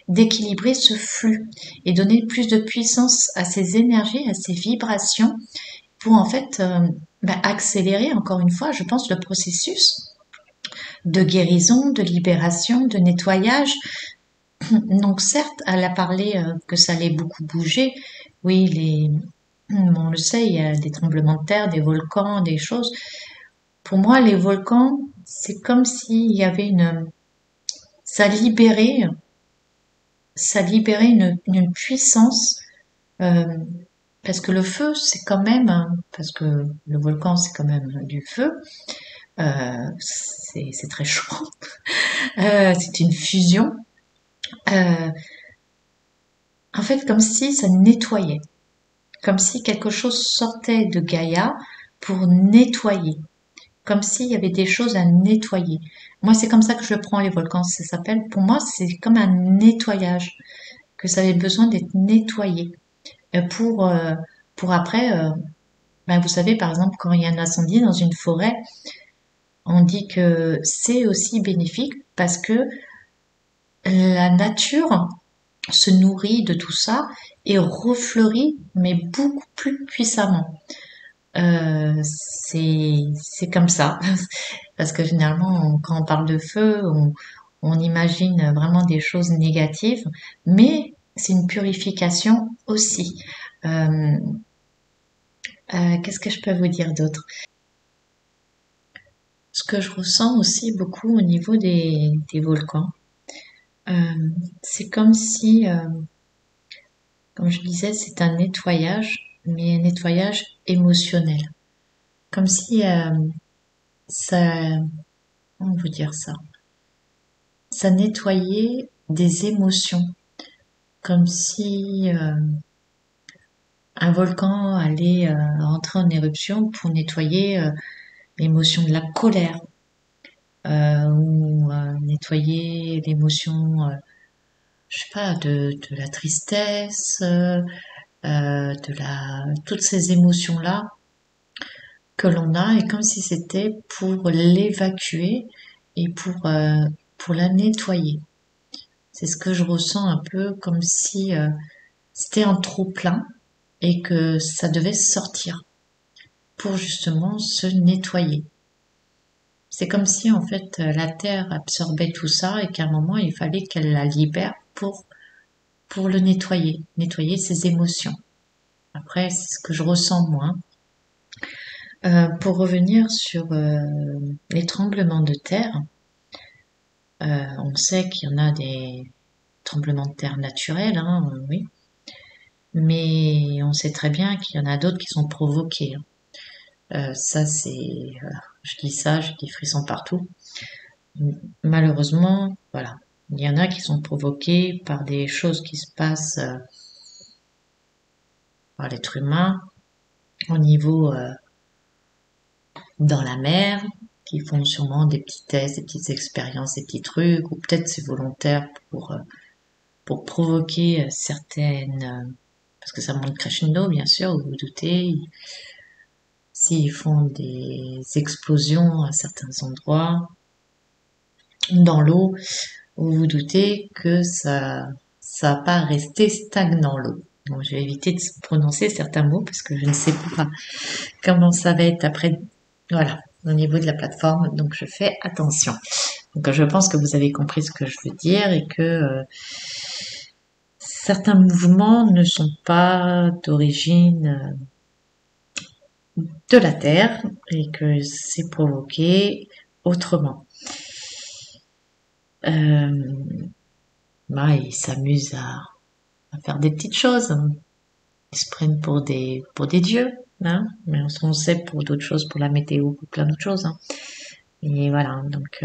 ce flux et donner plus de puissance à ces énergies, à ces vibrations, pour en fait accélérer encore une fois, je pense, le processus de guérison, de libération, de nettoyage. Donc certes, elle a parlé que ça allait beaucoup bouger. Oui, on le sait, il y a des tremblements de terre, des volcans, des choses. Pour moi, les volcans, c'est comme s'il y avait ça libérait, une puissance, euh, parce que le feu, c'est quand même, parce que le volcan, c'est quand même du feu, c'est très chaud, c'est une fusion. Euh, En fait, comme si ça nettoyait, comme si quelque chose sortait de Gaïa pour nettoyer, comme s'il y avait des choses à nettoyer. Moi, c'est comme ça que je prends les volcans, ça s'appelle. Pour moi, c'est comme un nettoyage, que ça avait besoin d'être nettoyé euh, pour euh, pour après. Vous savez, par exemple, quand il y a un incendie dans une forêt, on dit que c'est aussi bénéfique parce que la nature se nourrit de tout ça et refleurit, mais beaucoup plus puissamment. C'est comme ça, parce que généralement, quand on parle de feu, on imagine vraiment des choses négatives, mais c'est une purification aussi. Euh, Qu'est-ce que je peux vous dire d'autre? Ce que je ressens aussi beaucoup au niveau des volcans, c'est comme si, comme je disais, c'est un nettoyage, mais un nettoyage émotionnel. Comme si ça, comment vous dire ça? Ça nettoyait des émotions, comme si un volcan allait entrer en éruption pour nettoyer l'émotion de la colère, ou nettoyer l'émotion, je sais pas, de la tristesse, toutes ces émotions-là que l'on a, et comme si c'était pour l'évacuer et pour la nettoyer. C'est ce que je ressens un peu comme si c'était un trop plein et que ça devait sortir pour justement se nettoyer. C'est comme si en fait la terre absorbait tout ça et qu'à un moment il fallait qu'elle la libère pour le nettoyer ses émotions. Après, c'est ce que je ressens moi. Pour revenir sur les tremblements de terre, on sait qu'il y en a des tremblements de terre naturels, hein, oui, mais on sait très bien qu'il y en a d'autres qui sont provoqués, hein. Ça, je dis ça, j'ai des frissons partout. Malheureusement, voilà, il y en a qui sont provoqués par des choses qui se passent par l'être humain au niveau dans la mer, qui font sûrement des petits tests, des petites expériences, des petits trucs, ou peut-être c'est volontaire pour provoquer certaines, parce que ça monte crescendo, bien sûr, vous vous doutez, s'ils font des explosions à certains endroits dans l'eau, vous vous doutez que ça va pas rester stagnant l'eau. Donc, je vais éviter de prononcer certains mots parce que je ne sais pas comment ça va être après, voilà, au niveau de la plateforme. Donc, je fais attention. Donc, je pense que vous avez compris ce que je veux dire et que certains mouvements ne sont pas d'origine de la Terre et que c'est provoqué autrement. Ils s'amusent à faire des petites choses, hein. Ils se prennent pour des dieux, hein. Mais on sait pour d'autres choses, pour la météo, pour plein d'autres choses, hein. Et voilà. Donc,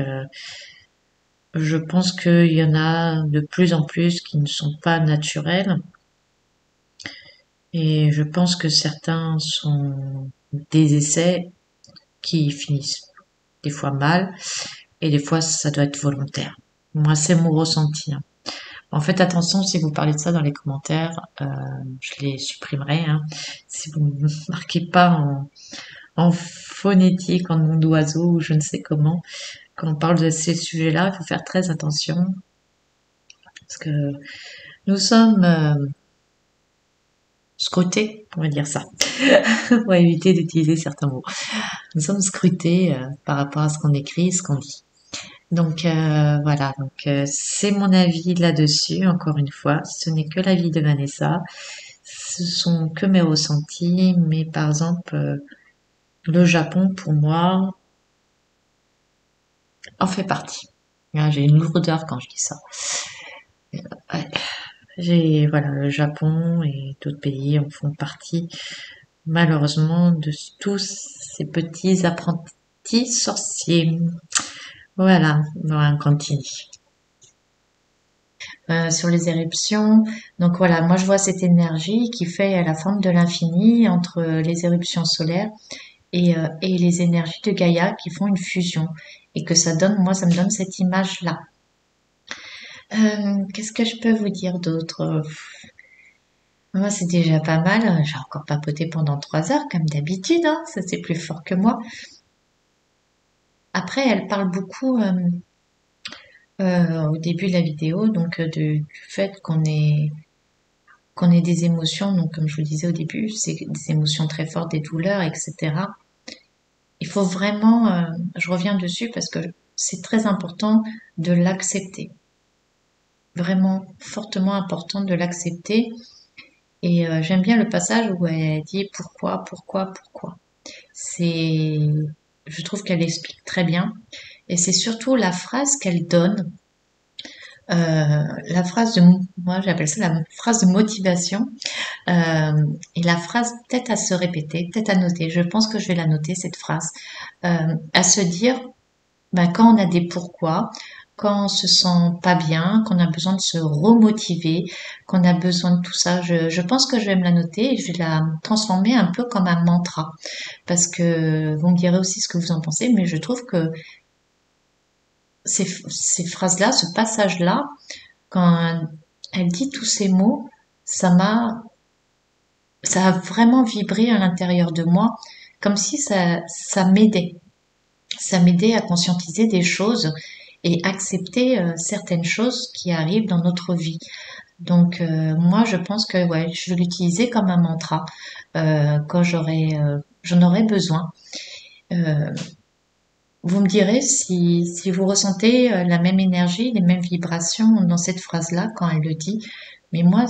je pense qu'il y en a de plus en plus qui ne sont pas naturels. Et je pense que certains sont des essais qui finissent des fois mal et des fois ça doit être volontaire. Moi, c'est mon ressenti, hein. En fait, attention, si vous parlez de ça dans les commentaires, je les supprimerai. Hein. Si vous ne marquez pas en phonétique, en nom d'oiseau ou je ne sais comment, quand on parle de ces sujets-là, il faut faire très attention parce que nous sommes scrutés, on va dire ça, pour éviter d'utiliser certains mots. Nous sommes scrutés par rapport à ce qu'on écrit, ce qu'on dit. Donc voilà, donc c'est mon avis là-dessus. Encore une fois, ce n'est que l'avis de Vanessa, ce sont que mes ressentis. Mais par exemple, le Japon pour moi en fait partie. Ah, j'ai une lourdeur quand je dis ça. Ouais. J'ai voilà, le Japon et d'autres pays en font partie. Malheureusement, de tous ces petits apprentis sorciers. Voilà, on continue. Sur les éruptions. Donc voilà, moi je vois cette énergie qui fait la forme de l'infini entre les éruptions solaires et les énergies de Gaïa qui font une fusion. Et que ça donne, moi ça me donne cette image-là. Qu'est-ce que je peux vous dire d'autre? Moi c'est déjà pas mal, j'ai encore papoté pendant 3 heures comme d'habitude, hein. Ça c'est plus fort que moi. Après elle parle beaucoup au début de la vidéo donc du fait qu'on ait des émotions, donc comme je vous le disais au début, c'est des émotions très fortes, des douleurs, etc. Il faut vraiment, je reviens dessus parce que c'est très important de l'accepter. Vraiment fortement important de l'accepter. Et j'aime bien le passage où elle dit pourquoi, pourquoi, pourquoi. C'est, je trouve qu'elle explique très bien. Et c'est surtout la phrase qu'elle donne la phrase de, moi j'appelle ça la phrase de motivation, et la phrase peut-être à se répéter, peut-être à noter. Je pense que je vais la noter cette phrase, à se dire, ben, quand on a des pourquoi, quand on se sent pas bien, qu'on a besoin de se remotiver, qu'on a besoin de tout ça, je pense que je vais me la noter et je vais la transformer un peu comme un mantra, parce que vous me direz aussi ce que vous en pensez, mais je trouve que ces phrases-là, ce passage-là, quand elle dit tous ces mots, ça a vraiment vibré à l'intérieur de moi, comme si ça m'aidait. Ça m'aidait à conscientiser des choses et accepter certaines choses qui arrivent dans notre vie. Donc moi, je pense que ouais, je vais l'utiliser comme un mantra quand j'en aurai besoin. Euh, Vous me direz si vous ressentez la même énergie, les mêmes vibrations dans cette phrase-là quand elle le dit. Mais moi,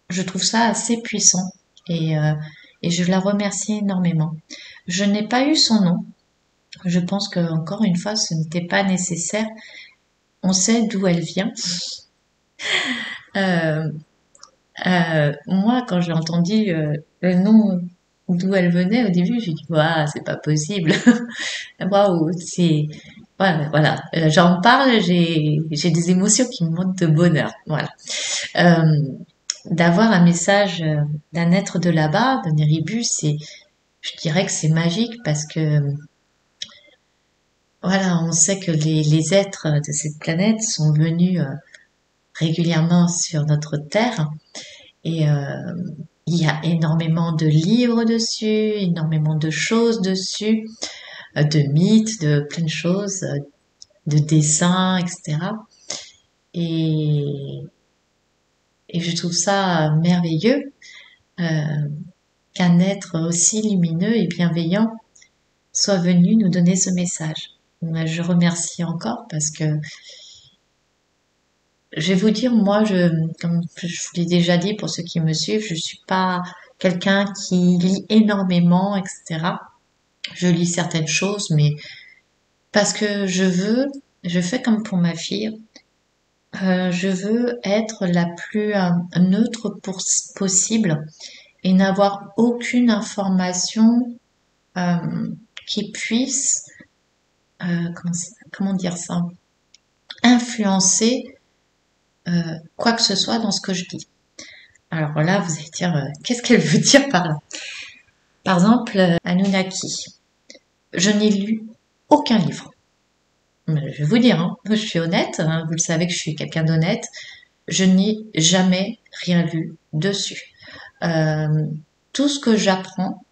je trouve ça assez puissant et, euh, et je la remercie énormément. Je n'ai pas eu son nom. Je pense que encore une fois, ce n'était pas nécessaire. On sait d'où elle vient. Euh, Moi, quand j'ai entendu le nom d'où elle venait au début, j'ai dit waouh, c'est pas possible. Waouh, c'est voilà, voilà. J'en parle, j'ai des émotions qui me montent de bonheur. Voilà. Euh, D'avoir un message d'un être de là-bas, d'un Eribu, je dirais que c'est magique parce que voilà, on sait que les êtres de cette planète sont venus régulièrement sur notre Terre et il y a énormément de livres dessus, énormément de choses dessus, de mythes, de plein de choses, de dessins, etc. Et, et je trouve ça merveilleux qu'un être aussi lumineux et bienveillant soit venu nous donner ce message. Je remercie encore parce que je vais vous dire, moi, comme je vous l'ai déjà dit pour ceux qui me suivent, je suis pas quelqu'un qui lit énormément, etc. Je lis certaines choses, mais parce que je fais comme pour ma fille, je veux être la plus neutre possible et n'avoir aucune information euh, qui puisse, comment dire ça, influencer quoi que ce soit dans ce que je dis. Alors là, vous allez dire, qu'est-ce qu'elle veut dire par là? Par exemple, Anunnaki. Je n'ai lu aucun livre. Je vais vous dire, hein, je suis honnête, hein, vous le savez que je suis quelqu'un d'honnête. je n'ai jamais rien lu dessus. Euh, tout ce que j'apprends,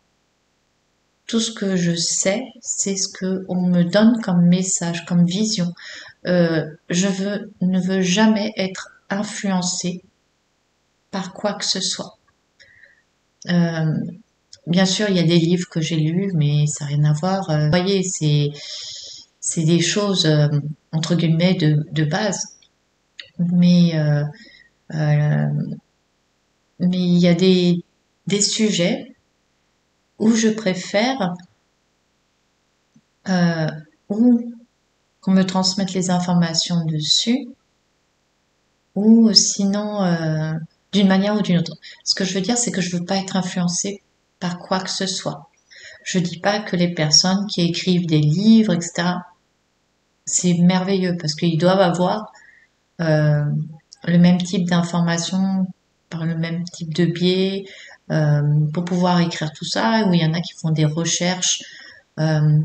tout ce que je sais, c'est ce que on me donne comme message, comme vision. Ne veux jamais être influencée par quoi que ce soit. Euh, Bien sûr, il y a des livres que j'ai lus, mais ça n'a rien à voir. Vous voyez, c'est des choses entre guillemets de base. Mais euh, mais il y a des sujets où je préfère euh, ou qu'on me transmette les informations dessus, ou sinon d'une manière ou d'une autre. Ce que je veux dire, c'est que je veux pas être influencée par quoi que ce soit. Je dis pas que les personnes qui écrivent des livres, etc., c'est merveilleux parce qu'ils doivent avoir euh, le même type d'informations par le même type de biais pour pouvoir écrire tout ça. Où il y en a qui font des recherches euh,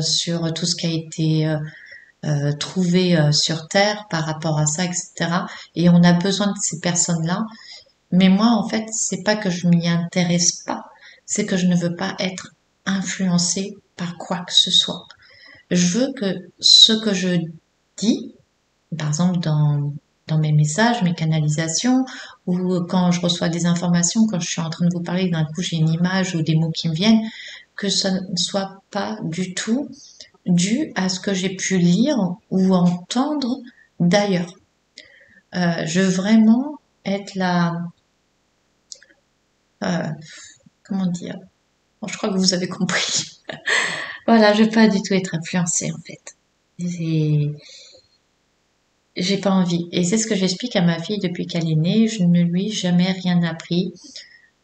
sur tout ce qui a été trouvé sur Terre par rapport à ça, etc. Et on a besoin de ces personnes-là. Mais moi, en fait, c'est pas que je m'y intéresse pas, c'est que je ne veux pas être influencée par quoi que ce soit. Je veux que ce que je dis, par exemple dans mes messages, mes canalisations, ou quand je reçois des informations, quand je suis en train de vous parler, d'un coup j'ai une image ou des mots qui me viennent, que ça ne soit pas du tout dû à ce que j'ai pu lire ou entendre d'ailleurs. Je veux vraiment être là, euh, comment dire, bon, je crois que vous avez compris. Voilà, je veux pas du tout être influencée en fait. J'ai pas envie. Et c'est ce que j'explique à ma fille depuis qu'elle est née. Je ne lui ai jamais rien appris.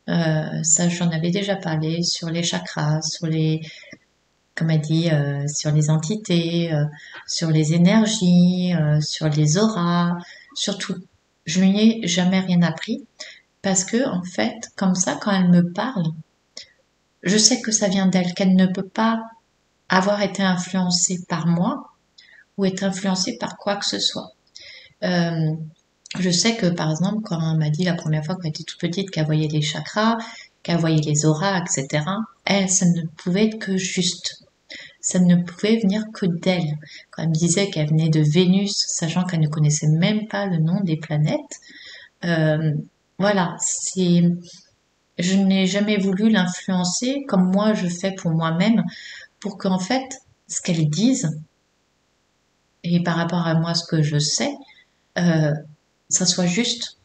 Ça, j'en avais déjà parlé sur les chakras, sur les, comme elle dit, sur les entités, sur les énergies, sur les auras, sur tout. Je lui ai jamais rien appris parce que, en fait, comme ça, quand elle me parle, je sais que ça vient d'elle, qu'elle ne peut pas avoir été influencée par moi ou être influencée par quoi que ce soit. Euh, je sais que, par exemple, quand elle m'a dit la première fois qu'elle était toute petite qu'elle voyait les chakras, qu'elle voyait les auras, etc., elle, ça ne pouvait être que juste. Ça ne pouvait venir que d'elle. Quand elle me disait qu'elle venait de Vénus, sachant qu'elle ne connaissait même pas le nom des planètes, euh, voilà, je n'ai jamais voulu l'influencer comme moi je fais pour moi-même, pour qu'en fait, ce qu'elle dise, et par rapport à moi ce que je sais, euh, ça soit juste.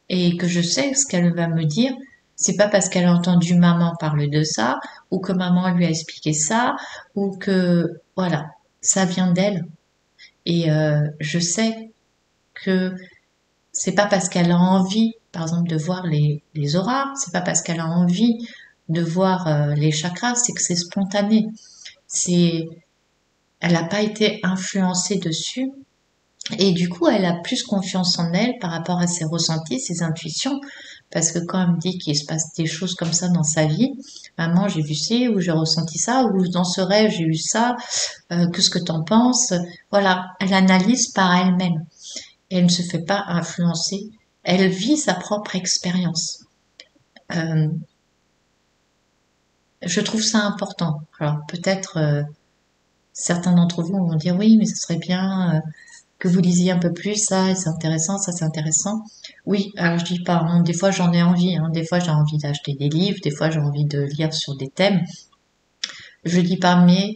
Et que je sais ce qu'elle va me dire, c'est pas parce qu'elle a entendu maman parler de ça, ou que maman lui a expliqué ça, ou que, voilà, ça vient d'elle. Et je sais que c'est pas parce qu'elle a envie, par exemple, de voir les auras, c'est pas parce qu'elle a envie de voir les chakras, c'est que c'est spontané. C'est, elle n'a pas été influencée dessus. Et du coup, elle a plus confiance en elle par rapport à ses ressentis, ses intuitions. Parce que quand elle me dit qu'il se passe des choses comme ça dans sa vie, maman, j'ai vu ci, ou j'ai ressenti ça, ou dans ce rêve, j'ai eu ça, qu'est-ce que t'en penses? Voilà, elle analyse par elle-même. Et elle ne se fait pas influencer. Elle vit sa propre expérience. Euh, je trouve ça important. Alors peut-être certains d'entre vous vont dire oui, mais ce serait bien que vous lisiez un peu plus ça, c'est intéressant, ça c'est intéressant. Oui, alors je dis pas, hein, des fois j'en ai envie, hein, des fois j'ai envie d'acheter des livres, des fois j'ai envie de lire sur des thèmes. Je dis pas, mais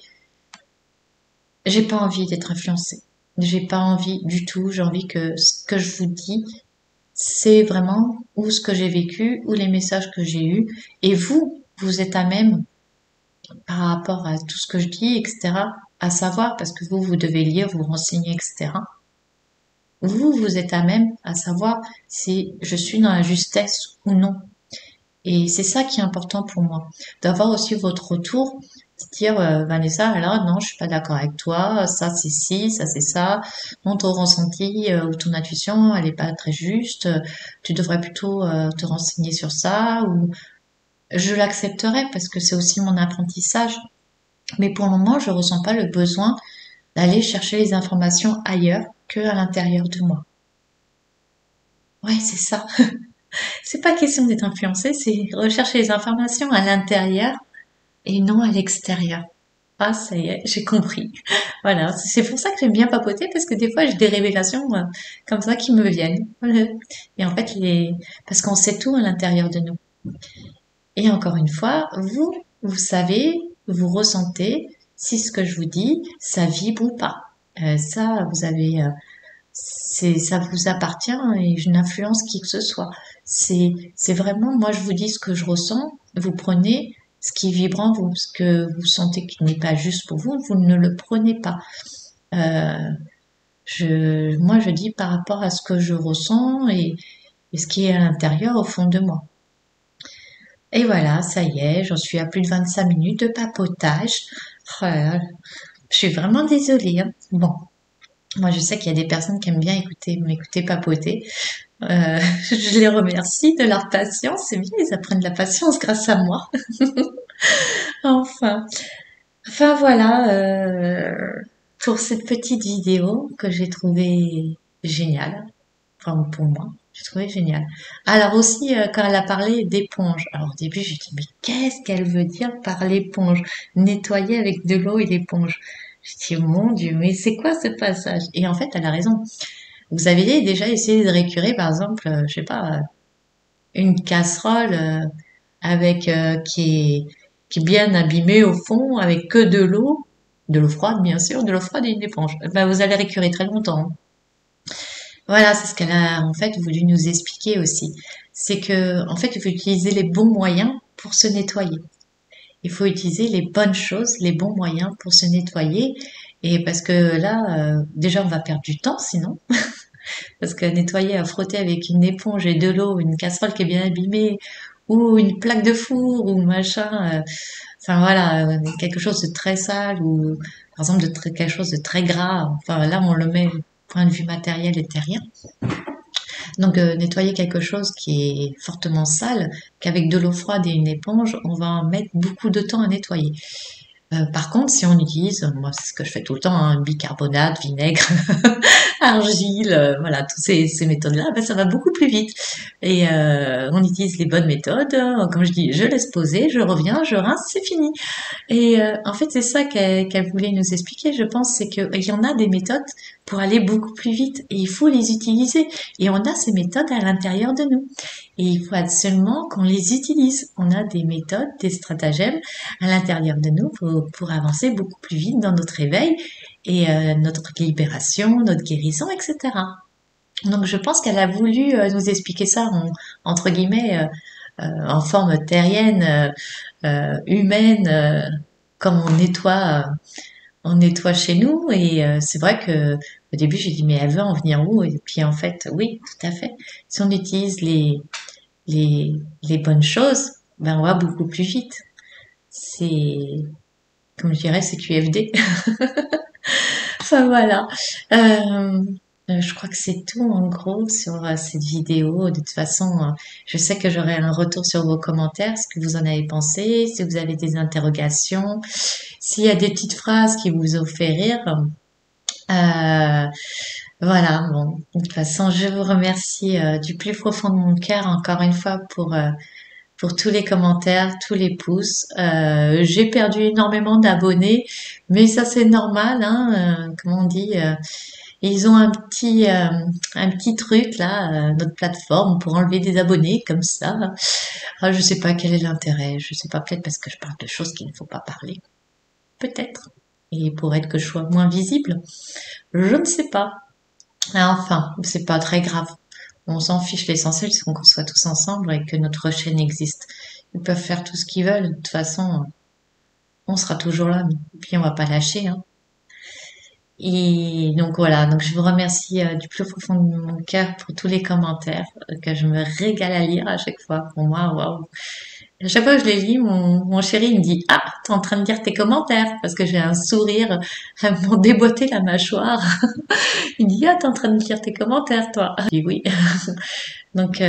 j'ai pas envie d'être influencée. J'ai pas envie du tout, j'ai envie que ce que je vous dis, c'est vraiment ou ce que j'ai vécu, ou les messages que j'ai eus, et vous, vous êtes à même par rapport à tout ce que je dis, etc., à savoir, parce que vous, vous devez lire, vous renseigner, etc. Vous, vous êtes à même à savoir si je suis dans la justesse ou non. Et c'est ça qui est important pour moi, d'avoir aussi votre retour, de dire Vanessa, alors non, je suis pas d'accord avec toi, ça c'est ci, ça c'est ça, non ton ressenti ou ton intuition, elle est pas très juste, tu devrais plutôt te renseigner sur ça, ou je l'accepterai parce que c'est aussi mon apprentissage. Mais pour le moment, je ressens pas le besoin d'aller chercher les informations ailleurs que à l'intérieur de moi. Ouais, c'est ça. C'est pas question d'être influencé, c'est rechercher les informations à l'intérieur et non à l'extérieur. Ah, ça y est, j'ai compris. Voilà, c'est pour ça que j'aime bien papoter parce que des fois j'ai des révélations comme ça qui me viennent. Voilà. Et en fait, parce qu'on sait tout à l'intérieur de nous. Et encore une fois, vous savez, vous ressentez si ce que je vous dis, ça vibre ou pas. Ça, ça vous appartient et je n'influence qui que ce soit. C'est vraiment, moi je vous dis ce que je ressens, vous prenez ce qui vibre en vous, ce que vous sentez qui n'est pas juste pour vous, vous ne le prenez pas. Euh, moi je dis par rapport à ce que je ressens et ce qui est à l'intérieur au fond de moi. Et voilà, ça y est, j'en suis à plus de 25 minutes de papotage. Oh là là, je suis vraiment désolée, hein. Bon, moi je sais qu'il y a des personnes qui aiment bien m'écouter papoter. Je les remercie de leur patience. C'est bien, ils apprennent la patience grâce à moi. Enfin, voilà pour cette petite vidéo que j'ai trouvée géniale. Enfin pour moi, j'ai trouvé génial. Alors aussi quand elle a parlé d'éponge. Alors au début j'ai dit mais qu'est-ce qu'elle veut dire par l'éponge? Nettoyer avec de l'eau et l'éponge. J'ai dit mon Dieu, mais c'est quoi ce passage? Et en fait elle a raison. Vous avez déjà essayé de récurer par exemple, je sais pas, une casserole avec qui est bien abîmée au fond avec que de l'eau froide bien sûr, de l'eau froide et une éponge. Ben, vous allez récurer très longtemps. Voilà, c'est ce qu'elle a en fait voulu nous expliquer aussi. C'est que en fait, il faut utiliser les bons moyens pour se nettoyer. Il faut utiliser les bonnes choses, les bons moyens pour se nettoyer. Et parce que là, déjà, on va perdre du temps sinon. Parce que nettoyer à frotter avec une éponge et de l'eau, une casserole qui est bien abîmée, ou une plaque de four, ou machin, enfin voilà, quelque chose de très sale, ou par exemple quelque chose de très gras. Enfin là, on le met point de vue matériel et terrien. Donc nettoyer quelque chose qui est fortement sale, qu'avec de l'eau froide et une éponge, on va en mettre beaucoup de temps à nettoyer. Par contre, si on utilise, moi c'est ce que je fais tout le temps, hein, bicarbonate, vinaigre, argile, voilà, toutes ces méthodes-là, ben, ça va beaucoup plus vite. Et on utilise les bonnes méthodes. Comme je dis, je laisse poser, je reviens, je rince, c'est fini. Et en fait, c'est ça qu'elle voulait nous expliquer, je pense, c'est qu'il y en a des méthodes pour aller beaucoup plus vite et il faut les utiliser. Et on a ces méthodes à l'intérieur de nous. Et il faut seulement qu'on les utilise. On a des méthodes, des stratagèmes à l'intérieur de nous pour avancer beaucoup plus vite dans notre éveil et notre libération, notre guérison, etc. Donc je pense qu'elle a voulu nous expliquer ça entre guillemets en forme terrienne, humaine, comme on nettoie chez nous. Et c'est vrai que au début j'ai dit mais elle veut en venir où? Et puis en fait oui, tout à fait. Si on utilise les les bonnes choses, ben on va beaucoup plus vite. C'est comme je dirais, c'est QFD. Enfin voilà. Euh, je crois que c'est tout en gros sur cette vidéo. De toute façon, je sais que j'aurai un retour sur vos commentaires, ce que vous en avez pensé, si vous avez des interrogations, s'il y a des petites phrases qui vous ont fait rire. Euh, voilà, bon, de toute façon, je vous remercie du plus profond de mon cœur encore une fois pour tous les commentaires, tous les pouces. J'ai perdu énormément d'abonnés, mais ça c'est normal, hein, comme on dit. Ils ont un petit truc là, notre plateforme pour enlever des abonnés comme ça. Ah, je sais pas quel est l'intérêt. Je sais pas, peut-être parce que je parle de choses qu'il ne faut pas parler. Peut-être. Et pour être que je sois moins visible. Je ne sais pas. Ah, enfin, c'est pas très grave. On s'en fiche. L'essentiel, c'est qu'on soit tous ensemble et que notre chaîne existe. Ils peuvent faire tout ce qu'ils veulent. De toute façon, on sera toujours là. Et puis on va pas lâcher, hein. Et donc voilà, donc je vous remercie du plus profond de mon cœur pour tous les commentaires que je me régale à lire à chaque fois. Pour moi, waouh. À chaque fois que je les lis, mon chéri il me dit ah, t'es en train de lire tes commentaires parce que j'ai un sourire à m'en déboîter la mâchoire. Il me dit ah, t'es en train de lire tes commentaires toi. Je dis oui. Donc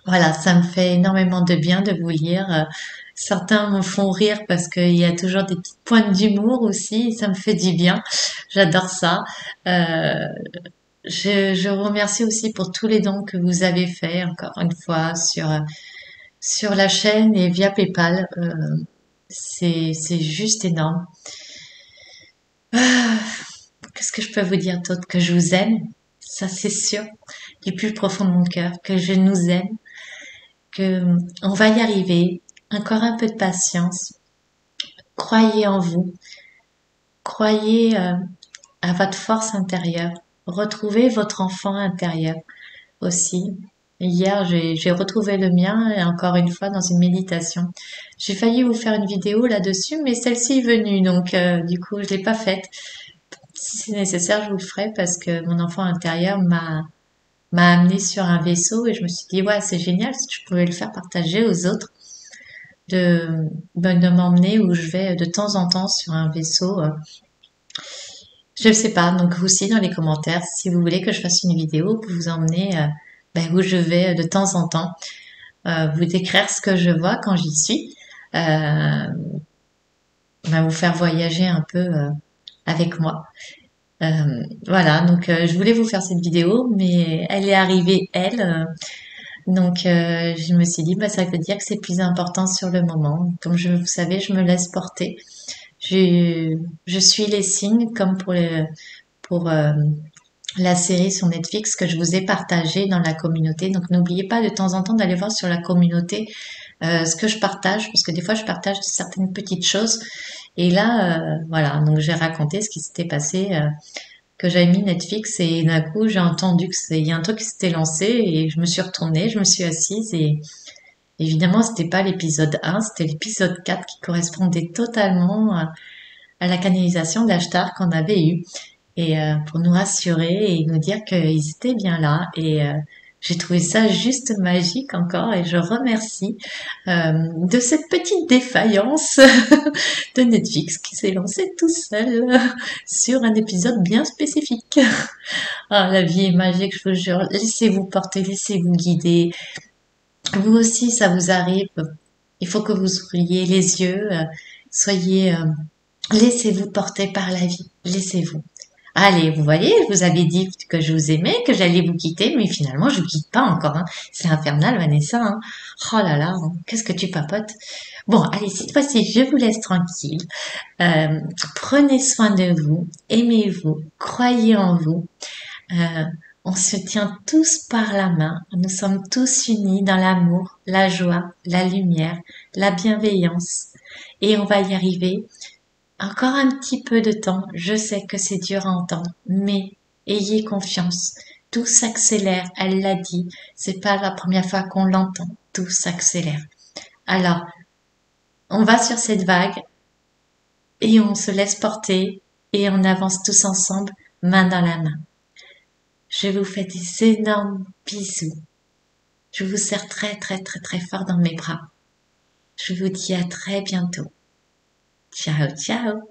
voilà, ça me fait énormément de bien de vous lire. Certains me font rire parce qu'il y a toujours des petites pointes d'humour aussi, ça me fait du bien. J'adore ça. Euh, Je vous remercie aussi pour tous les dons que vous avez faits, encore une fois, sur la chaîne et via PayPal. C'est juste énorme. Ah, qu'est-ce que je peux vous dire d'autre? Que je vous aime, ça c'est sûr, du plus profond de mon cœur, que je nous aime, que on va y arriver. Encore un peu de patience. Croyez en vous. Croyez à votre force intérieure. Retrouvez votre enfant intérieur aussi. Hier, j'ai retrouvé le mien, et encore une fois, dans une méditation. J'ai failli vous faire une vidéo là-dessus, mais celle-ci est venue, donc du coup, je l'ai pas faite. Si c'est nécessaire, je vous le ferai parce que mon enfant intérieur m'a amené sur un vaisseau et je me suis dit, ouais, c'est génial si je pouvais le faire partager aux autres, de, de m'emmener où je vais de temps en temps sur un vaisseau. Je ne sais pas, donc vous aussi dans les commentaires, si vous voulez que je fasse une vidéo pour vous emmener où je vais de temps en temps, vous décrire ce que je vois quand j'y suis, vous faire voyager un peu avec moi. Voilà, donc je voulais vous faire cette vidéo, mais elle est arrivée, elle. Donc je me suis dit, ça veut dire que c'est plus important sur le moment. Comme vous savez, je me laisse porter. Je suis les signes, comme pour la série sur Netflix que je vous ai partagée dans la communauté. Donc n'oubliez pas de temps en temps d'aller voir sur la communauté ce que je partage, parce que des fois je partage certaines petites choses. Et là, voilà, donc j'ai raconté ce qui s'était passé, que j'avais mis Netflix et d'un coup j'ai entendu il y a un truc qui s'était lancé et je me suis retournée, je me suis assise et évidemment c'était pas l'épisode 1, c'était l'épisode 4 qui correspondait totalement à la canalisation d'Ashtar qu'on avait eue et pour nous rassurer et nous dire qu'ils étaient bien là et j'ai trouvé ça juste magique encore et je remercie de cette petite défaillance de Netflix qui s'est lancé tout seul sur un épisode bien spécifique. Ah, la vie est magique, je vous jure. Laissez-vous porter, laissez-vous guider. Vous aussi, ça vous arrive. Il faut que vous ouvriez les yeux, soyez, laissez-vous porter par la vie. Laissez-vous. Allez, vous voyez, je vous avais dit que je vous aimais, que j'allais vous quitter, mais finalement, je vous quitte pas encore, hein. C'est infernal, Vanessa, hein. Oh là là, hein. Qu'est-ce que tu papotes? Bon, allez, cette fois-ci, je vous laisse tranquille. Prenez soin de vous, aimez-vous, croyez en vous. Euh, on se tient tous par la main, nous sommes tous unis dans l'amour, la joie, la lumière, la bienveillance, et on va y arriver. Encore un petit peu de temps, je sais que c'est dur à entendre, mais ayez confiance. Tout s'accélère, elle l'a dit, c'est pas la première fois qu'on l'entend, tout s'accélère. Alors, on va sur cette vague et on se laisse porter et on avance tous ensemble, main dans la main. Je vous fais des énormes bisous. Je vous serre très très très très fort dans mes bras. Je vous dis à très bientôt. Ciao ciao.